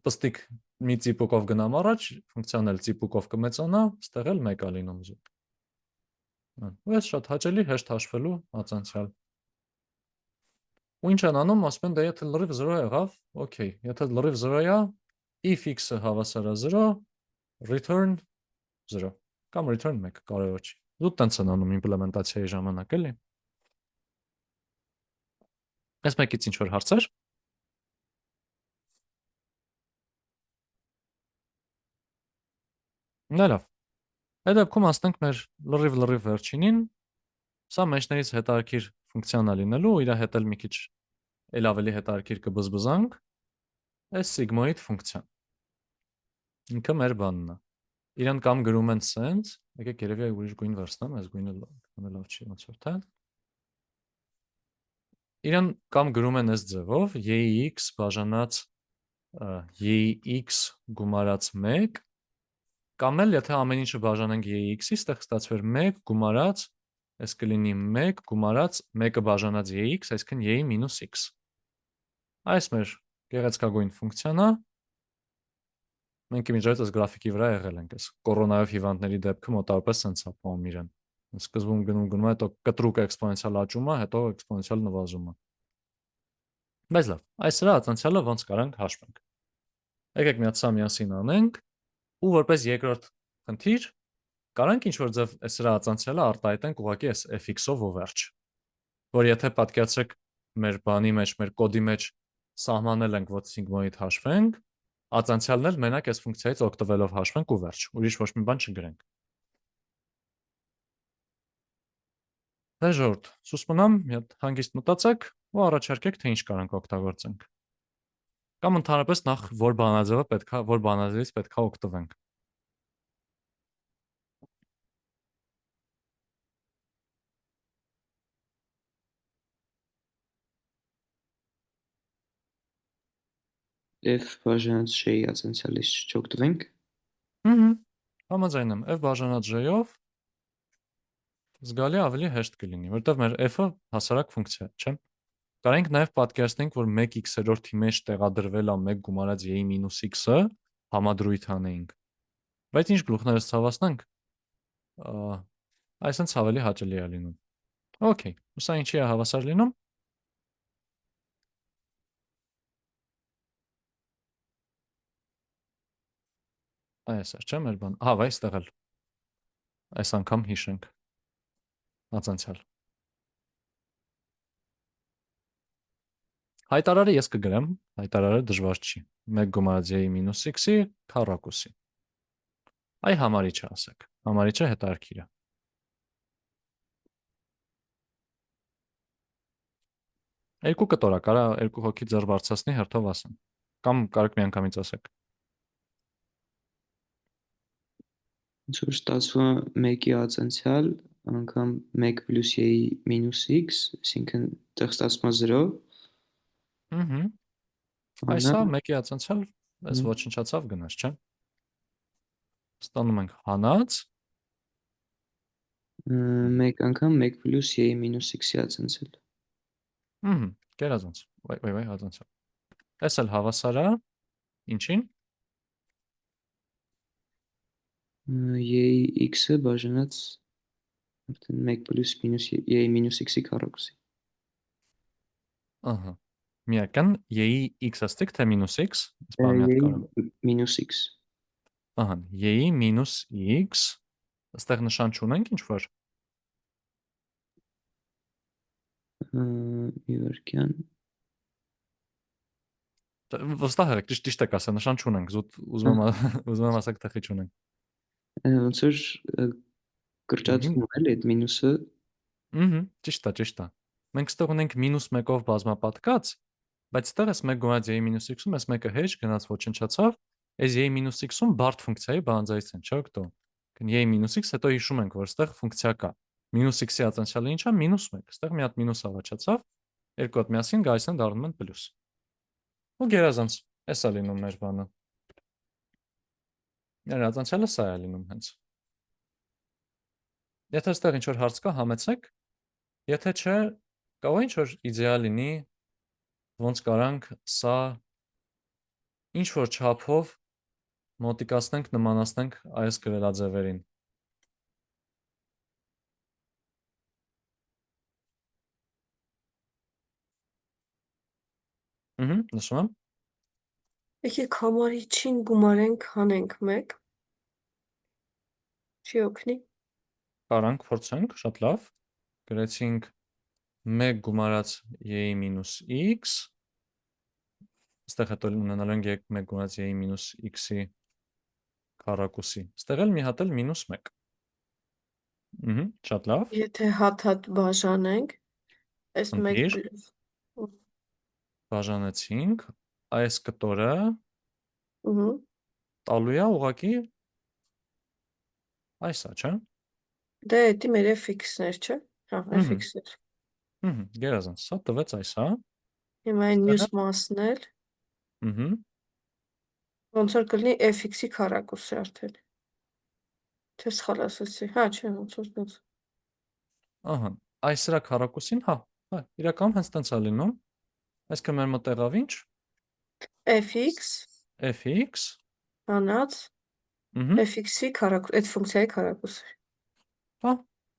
պստիկ մի ծիպուկով գնամ առաջ, ֆունկցիան էլ ծիպուկով կմեծանա, այստեղ էլ 1 է լինում 0։ Ու այս շատ հաճելի հեշտ հաշվելու ածանցյալ։ Ու ինչ են անում, ասում են, դե եթե լրիվ 0 եղավ, օքեյ, եթե լրիվ 0 է, if x-ը հավասար է 0, return 0 կամ return 1 կարևոր չի։ Զուտ տենց են անում իմպլեմենտացիայի ժամանակ, էլի։ Այս մեկից ինչ որ հարցեր։ Լավ։ Այդ դեպքում ասենք մեր լրիվ վերջինին, սա մեջներից հետաքրքիր ֆունկցիան է լինելու, ու իր հետ էլ մի քիչ էլ ավելի հետաքրքիր կբզբզանք, այս սիգմոիդ ֆունկցիան։ Ինքը մեր բանն է։ Իրան կամ գրում են sense, Եկեք երևի ուրիշ գույն վերցնեմ, այս գույնը լավ չի ոնց որ թե։ Իրան կամ գրում են այս ձևով EX բաժանած EX գումարած 1 կամ էլ եթե ամեն ինչը բաժանենք EX-ի, այստեղ ստացվեր 1 գումարած, այս կլինի 1 գումարած 1-ը բաժանած EX, այսինքն EI մինուս X։ Այս մեր գեղեցկագույն ֆունկցիան է։ Մենք իմիջիայից այս գրաֆիկի վրա եղել ենք, այս կորոնայով հիվանդների դեպքը մոտավորապես սենց է պահում իրեն։ Սկզբում գնում, հետո կտրուկ էքսպոնենցիալ աճում է, հետո էքսպոնենցիալ նվազում է։ Բայց լավ, այս սրա ատանցիալը ոնց կարանք հաշվենք։ Եկեք մի հատ սա միասին անենք, ու որպես երկրորդ խնդիր կարանք ինչ-որ ձև այս սրա ատանցիալը արտահայտենք ուղղակի այս fx-ով ու վերջ, որ եթե պատկերացրեք մեր բանի մեջ, մեր կոդի մեջ սահմանել ենք, որ սիգմոիդ հաշվենք, ատանցիալն էլ մենակ այս ֆունկցիայից օգտվելով հաշվենք ու վերջ, ուրիշ ոչ մի բան չգրենք։ Դե ժողովուրդ, սուս մնամ, մի հատ հանգիստ մտածեք ու առաջարկեք, թե ինչ կարանք օգտագործենք։ Կամ ընդհանրապես նախ որ բանաձևից պետքա օգտվենք։ F բաժանած J-ի ատենցիալից չօգտվենք։ Համաձայն եմ, f բաժանած j-ով զգալի ավելի հեշտ կլինի, որտեղ մեր f-ը հասարակ ֆունկցիա է, չէ՞։ Կարենք նաև պատկերացնենք, որ 1x-րդի մեջ տեղադրվել է 1 գումարած y-ի մինուս x-ը, համադրույթ անեինք։ Բայց ինչ գլուխներս ցավացնենք, այսինքն ավելի հաճելի է լինում։ Okay, սա ինչի է հավասար լինում։ Այս է, չէ՞ մեր բան։ Վայ, այստեղ էլ։ Այս անգամ հիշենք։ Ածանցյալ։ Հայտարարը ես կգրեմ, հայտարարը դժվար չի։ 1 գումարած y-ի մինուս x-ի քառակուսի։ Այ համարիչը ասեք։ Համարիչը հետարքիր է։ Երկու կտորա, կարա երկու հոգի ձեռ բարձրացնի հերթով ասեմ։ Կամ կարեք միանգամից ասեք։ Ոնց որ ստացվում է 1-ի ատենցիալ անգամ 1 + y-ի մինուս x, այսինքն այդտեղ ստացվում է 0։ Այսա 1-ի ատենցիալ, այս ոչնչացավ գնաց, չէ՞։ Ստանում ենք հանած 1 անգամ 1 + y-ի մինուս x-ի ատենցիալ։ Կերազանց։ Վայ, ատենցիալ։ Այս էլ հավասար է ինչին։ Y-ի x-ը բաժանած արդեն 1 + y-ի մինուս x-ի քառակուսի։ Ահա։ Միական y-ի x աստիկ թե մինուս x, սա մի հատ կարող։ Y-ի մինուս x։ Ահա, y-ի մինուս x, այստեղ նշան չունենք ինչ որ։ Իվարկյան։ Վստահ եք, ճիշտ եք ասել, նշան չունենք, զուտ ուզում եմ ասեք թե խի չունենք։ Ոնց որ կրճատվում է էլի այդ մինուսը։ Ճիշտ է։ Մենք ստեղ ունենք -1-ով բազմապատկած, բայց ստեղ էս 1 գումարած y-ի մինուս x-ում էս մեկը հեչ գնաց ոչնչացավ, այս y-ի մինուս x-ում բարդ ֆունկցիայի բանձայից են, չէ՞ օգտվում։ Y-ի մինուս x, հետո հիշում ենք, որ ստեղ ֆունկցիա կա։ Մինուս x-ի ատենցիալը ինչ է, -1, ստեղ մի հատ մինուս առաջացավ, երկու հատ միասին գայս են դառնում են պլյուս։ Ու գերազանց, էս է լինում մեր բանը։ Մեր ատենցիալը սա է լինում հենց։ Եթե այստեղ ինչ-որ հարց կա, համեցեք, եթե չէ, կարող է ինչ-որ իդեալ լինի, ոնց կարանք սա ինչ-որ չափով մոտիկացնենք, նմանացնենք այս գրելաձևերին։ Նշում եմ։ Եկեք համարիչին գումարենք, հանենք 1։ Չի օգնի։ Կարանք փորձենք, շատ լավ։ Գրեցինք 1 գումարած y-ի մինուս x, այստեղ հետո ունենալու ենք 1 գումարած y-ի մինուս x-ի քառակուսի։ Այստեղ էլ մի հատ էլ -1։ Շատ լավ։ Եթե հատ բաժանենք, այս 1 Ընկիր, պլյուս բաժանեցինք, այս կտորը Ուհ, տալու է ուղղակի Այսա, չէ՞։ Դե էդի մեր fx-ներ, չէ։ Հա, fx-ներ։ Գերազանց, սա տվեց այսա։ Հիմա այն մյուս մասն էլ ոնց որ կլինի fx-ի քառակուսի արդեն։ Թե սխալ ասացի։ Հա, չէ, ոնց որ դες։ Ահա, այս սրա քառակուսին, հա, իրականում հենց տենց է լինում։ Այսինքն մեր մոտ եղավ ինչ։ fx fx, հանած fx-ի քառակուս, այդ ֆունկցիայի քառակուսը։ հա,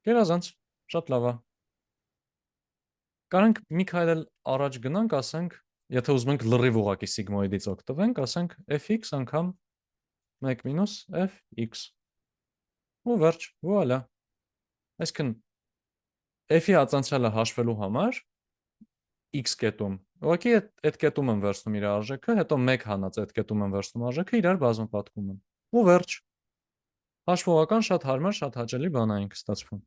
գերազանց, շատ լավ է։ Կարանք մի քայլ էլ առաջ գնանք, ասենք, եթե ուզում ենք լրիվ ուղղակի սիգմոիդից օգտվենք, ասենք fx անգամ 1 մինուս fx։ Ու վերջ, վուալա։ Այսինքն f-ի ածանցյալը հաշվելու համար x կետում, ուղղակի այդ կետում եմ վերցնում իր արժեքը, հետո 1 հանած այդ կետում եմ վերցնում արժեքը, իրար բազմապատկում եմ։ Ու վերջ։ Հաշվողական շատ հարմար, շատ հաճելի բան է ինքը ստացվում։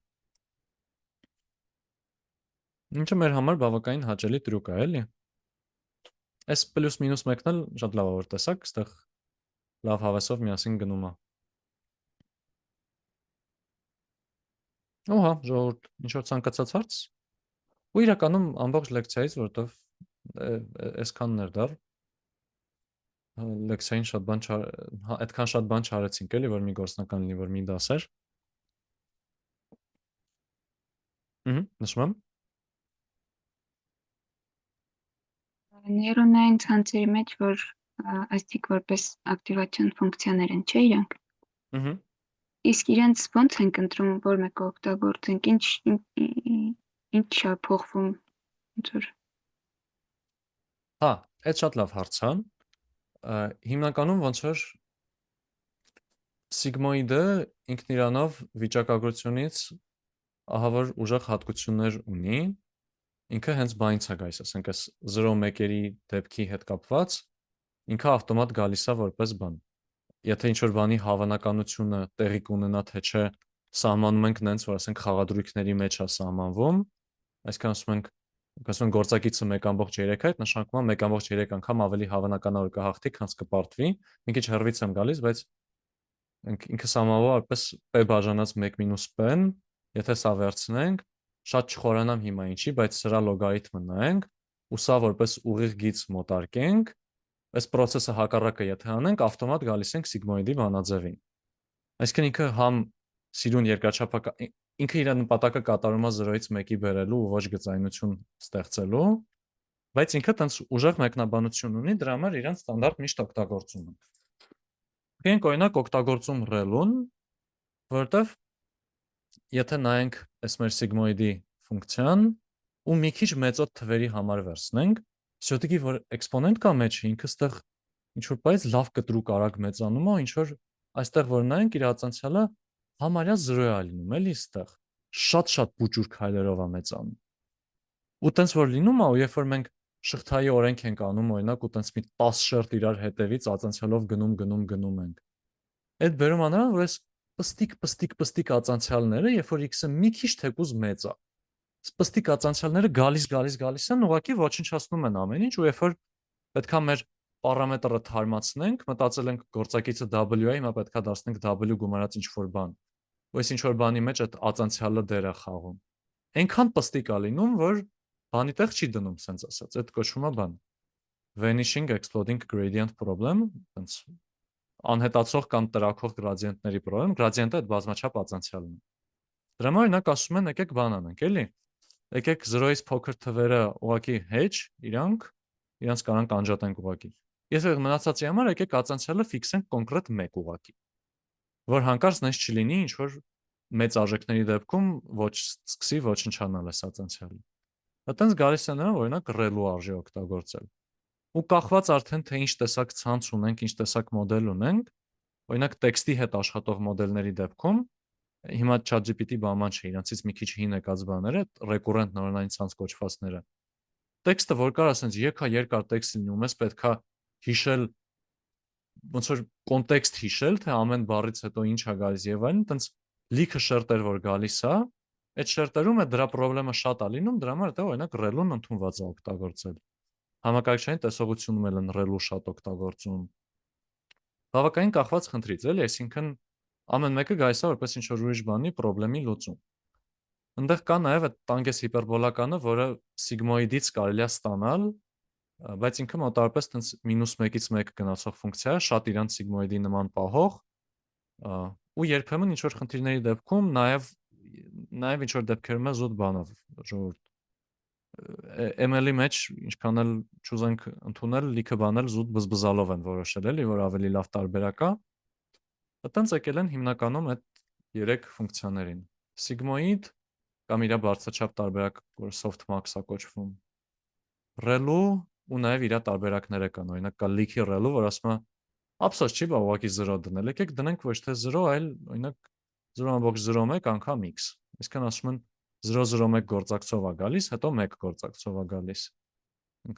Ինչը մեր համար բավականին հաճելի տրյուկ է, էլի։ Այս պլյուս մինուս 1-ն էլ շատ լավ է որ տեսակ, այստեղ լավ հավեսով միասին գնում է։ Ահա, ժողովուրդ, ինչ որ ցանկացած հարց։ Ու իրականում ամբողջ լեկցիայից, որովհետև այսքանն էր դեռ լեկցիային շատ բան այդքան շատ բան չարեցինք, էլի, որ մի գործնական լինի, որ մի դասեր։ Նշում եմ։ Նեյրոնային ցանցերի մեջ, որ այստիկ որպես ակտիվացիոն ֆունկցիաներ են, չէ՞ իրանք։ Իսկ իրենց ո՞նց ենք ընտրում, որ մեկը օգտագործենք, ինչ է փոխվում, ոնց որ։ Հա, այդ շատ լավ հարց է։ Հիմնականում ոնց որ սիգմոիդը ինքն իրանով վիճակագրությունից ահա որ ուժեղ հատկություններ ունի, ինքը հենց բանից է գալիս, ասենք այս 0-1-երի դեպքի հետ կապված, ինքը ավտոմատ գալիս է որպես բան։ Եթե ինչ-որ բանի հավանականությունը տեղի կունենա, թե չէ, սահմանում ենք նենց, որ ասենք խաղադրույքների մեջ է սահմանվում, այսինքն ասում ենք գործակիցը 1.3 է, այդ նշանակում է 1.3 անգամ ավելի հավանական է որ կհաղթի, քան կպարտվի։ Մի քիչ հեռվից եմ գալիս, բայց ինքը սահմանվում է որպես p բաժանած 1 - p-ն, եթե սա վերցնենք, շատ չխորանամ հիմա ինչի, բայց սրա լոգարիթմը նայենք, ու սա որպես ուղիղ գիծ մոտարկենք, այս process-ը հակառակը եթե անենք, ավտոմատ գալիս ենք սիգմոիդի բանաձևին։ Այսինքն ինքը համ սիրուն երկրաչափական ինքը իր նպատակը կատարում է 0-ից 1-ի բերելու ու ոչ գծայնություն ստեղծելու, բայց ինքը տենց ուժեղ մեկնաբանություն ունի, դրա համար իրեն ստանդարտ միշտ օգտագործում են։ Մենք օրինակ օգտագործում rel-ուն, որովհետև եթե նայենք այս մեր սիգմոիդի ֆունկցիան ու մի քիչ մեծոտ թվերի համար վերցնենք, всё-таки որ էքսպոնենտ կա մեջը, ինքը ստեղ ինչ որ բայց լավ կտրուկ արագ մեծանում է, ինչ որ այստեղ որ նայենք իր ածանցյալը համարյա 0 է լինում, էլի ստեղ։ Շատ փոճուր քայլերով է մեծանում։ Ու տենց որ լինում է, ու երբ որ մենք շղթայի օրենք ենք անում, օրինակ, ու տենց մի 10 շերտ իրար հետևից ածանցյալով գնում ենք։ Այդ բերում է նրան, որ այս պստիկ ածանցյալները, երբ որ x-ը մի քիչ թեկուզ մեծ է, պստիկ ածանցյալները գալիս են, ուղղակի ոչնչացնում են ամեն ինչ, ու երբ որ պետքա մեր պարամետրը թարմացնենք, մտածել ենք գործակիցը w-ը, հիմա պետքա դարձնենք w գումարած ինչ-որ բան։ Ու այս ինչ-որ բանի մեջ այդ ածանցյալը դեր է խաղում։ Այնքան պստիկ է լինում, որ բանի տեղ չի դնում, սենց ասած, այդ կոչվում է բան։ Vanishing exploding gradient problem, այնց անհետացող կամ տրաքող գրադիենտների պրոբլեմ, գրադիենտը այդ բազմաչափ ածանցյալն է։ Դրա համար օրինակ ասում են եկեք բան անենք, էլի։ Եկեք 0-ից փոքր թվերը ուղղակի hedge, իրանց կարանք անջատենք ուղղակի։ Եթե մնացածի համար եկեք ածանցյալը ֆիքսենք կոնկրետ 1 ուղղակի, որ հանկարծ նենց չլինի, ինչ որ մեծ արժեքների դեպքում ոչ սկսի ոչնչանալ այս ածանցյալը։ Այդտենց գալիս է նրան, օրինակ rel-ու արժի օգտագործել։ Ու կախված արդեն թե ինչ տեսակ ցանց ունենք, ինչ տեսակ մոդել ունենք, օրինակ տեքստի հետ աշխատող մոդելների դեպքում հիմա ChatGPT բաման չէ, իրանցից մի քիչ հին եկած բաները, recurrent նորոնային ցանց կոչվածները։ Տեքստը որ կար, ասենց երկար տեքստ լինի, ու մեզ պետքա հիշել ոնց որ կոնտեքստ հիշել, թե ամեն բառից հետո ինչ է գալիս եւ այլն, տենց լիքը շերտեր որ գալիս է, այդ շերտերում է դրա խնդրեմը շատ է լինում, դրա համար դա օրինակ rel-ուն ընդունված է օգտագործել։ Համակարգչային տեսողությունում էլ են rel-ու շատ օգտագործում։ Բավականին կախված խնդրից, էլի, այսինքն ամեն մեկը գայս է որպես ինչ որ ուրիշ բանի խնդրի լուծում։ Այնտեղ կա նաև այդ տանգես հիպերբոլականը, որը սիգմոիդից կարելի է ստանալ, բայց ինքը մոտավորապես տենց -1-ից 1 գնացող ֆունկցիա է, շատ իրանց սիգմոիդի նման պահող, ու երբեմն ինչ որ խնդիրների դեպքում նաև ինչ որ դեպքերում է զուտ բանով, ժողովուրդ ML-ի մեջ ինչքան էլ չուզենք ընդունել, լիքը բաներ զուտ բզբզալով են որոշել, էլի, որ ավելի լավ տարբերակ է։ Այդտենց եկել են հիմնականում այդ 3 ֆունկցիաներին. sigmoid կամ իր բարձրաչափ տարբերակ, որ softmax է կոչվում, relu ու նաև իր տարբերակները կան, օրինակ կա leaky relu, որ ասում է ափսոս չի, բա ուղղակի 0 դնել, եկեք դնենք ոչ թե 0, այլ օրինակ 0.01 անգամ x։ Այսինքն ասում են 0.01 գործակցով է գալիս, հետո 1 գործակցով է գալիս։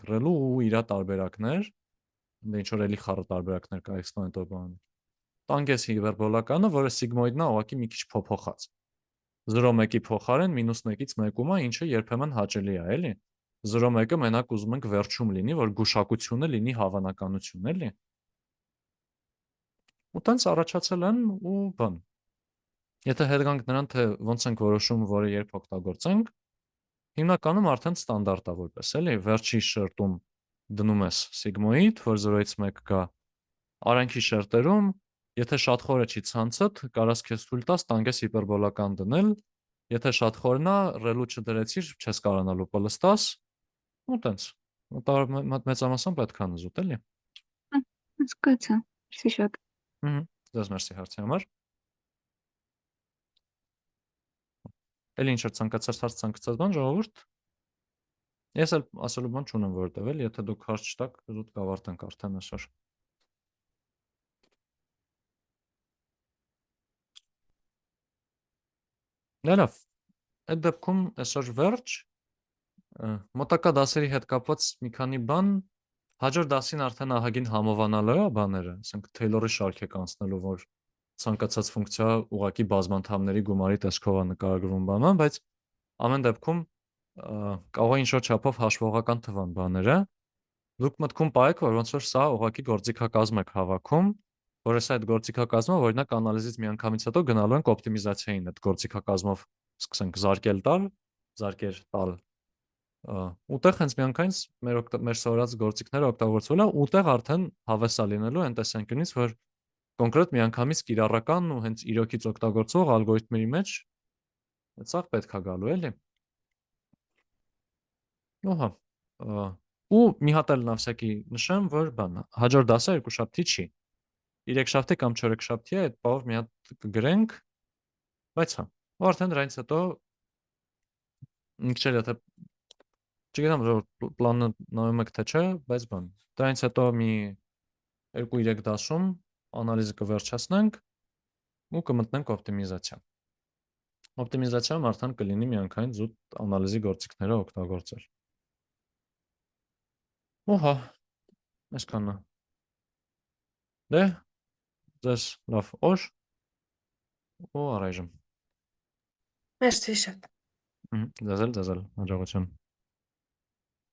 Relu ու իր տարբերակներ, դե ինչ որ էլի խառը տարբերակներ կա էքսպոնենտով բանը։ Տանգես հիպերբոլականը, որը սիգմոիդն է, ուղղակի մի քիչ փոփոխած։ 0.1-ի փոխարեն -1-ից 1-ում է, ինչը երբեմն հաճելի է, էլի։ 0.1-ը մենակ ուզում ենք վերջում լինի, որ գուշակությունը լինի հավանականություն, էլի։ Ու տենց առաջացել են ու բան։ Եթե հետ գանք նրան, թե ոնց ենք որոշում, որը երբ օգտագործենք, հիմնականում արդեն ստանդարտ է որպես, էլի, վերջի շերտում դնում ես սիգմոիդ, որ 0-ից 1 գա, արանքի շերտերում, եթե շատ խորը չի ցանցդ, կարաս քեզ թույլ տաս տանգես հիպերբոլական դնել, եթե շատ խորն է, ռելու չդրեցիր, չես կարողանալու պլստաս, ու տենց։ Մեծամասամբ այդքան է զուտ, էլի։ Հասկացա։ Merci շատ։ Ձեզ մերսի հարցի համար։ Էլի ինչ որ ցանկացած հարց ցանկացած բան, ժողովուրդ։ Ես էլ ասելու բան չունեմ որտեվ էլ, եթե դուք հարց չտաք, զուտ կավարտենք արդեն այսօր։ Լավ, այդ դեպքում այսօր վերջ, մոտակա դասերի հետ կապված մի քանի բան, հաջորդ դասին արդեն ահագին համովանալու է բաները, ասենք Taylor-ի շարք եք անցնելու, որ ցանկացած ֆունկցիա ուղղակի բազմանդամների գումարի տեսքով է նկարագրվում բանան, բայց ամեն դեպքում կարող է ինչ-որ չափով հաշվողական թվան բաները։ Դուք մտքում պահեք, որ ոնց որ սա ուղղակի գործիքակազմ եք հավաքում, որ այս այդ գործիքակազմը օրինակ անալիզից միանգամից հետո գնալու ենք օպտիմիզացիային, այդ գործիքակազմով սկսենք զարկել տալ, ուտեղ հենց միանգամից մեր սովորած գործիքները օգտագործվել է, ուտեղ արդեն հավես է լինելու այն տեսանկյունից, որ կոնկրետ միանգամից կիրառական ու հենց իրոքից օգտագործող ալգորիթմերի մեջ սա պետք է գալու, էլի։ Ահա, ու մի հատ էլ նավսակի նշեմ, որ բան, հաջորդ դասը երկուշաբթի չի։ Երեքշաբթի կամ չորեքշաբթի է, այդ բաղով մի հատ կգրենք, բայց հա, ու արդեն դրանից հետո ինքչեր եթե չգիտեմ, որ պլանը նայում եք թե չէ, բայց բան, դրանից հետո մի 2-3 դասում անալիզը կվերջացնենք ու կմտնենք օպտիմիզացիա։ Օպտիմիզացիայում արդեն կլինի միանգամից զուտ անալիզի գործիքները օգտագործել։ Ահա, այսքանն է։ Դե, ձեզ լավ օր ու առայժմ։ Մերսի շատ։ Ձեզ էլ, հաջողություն։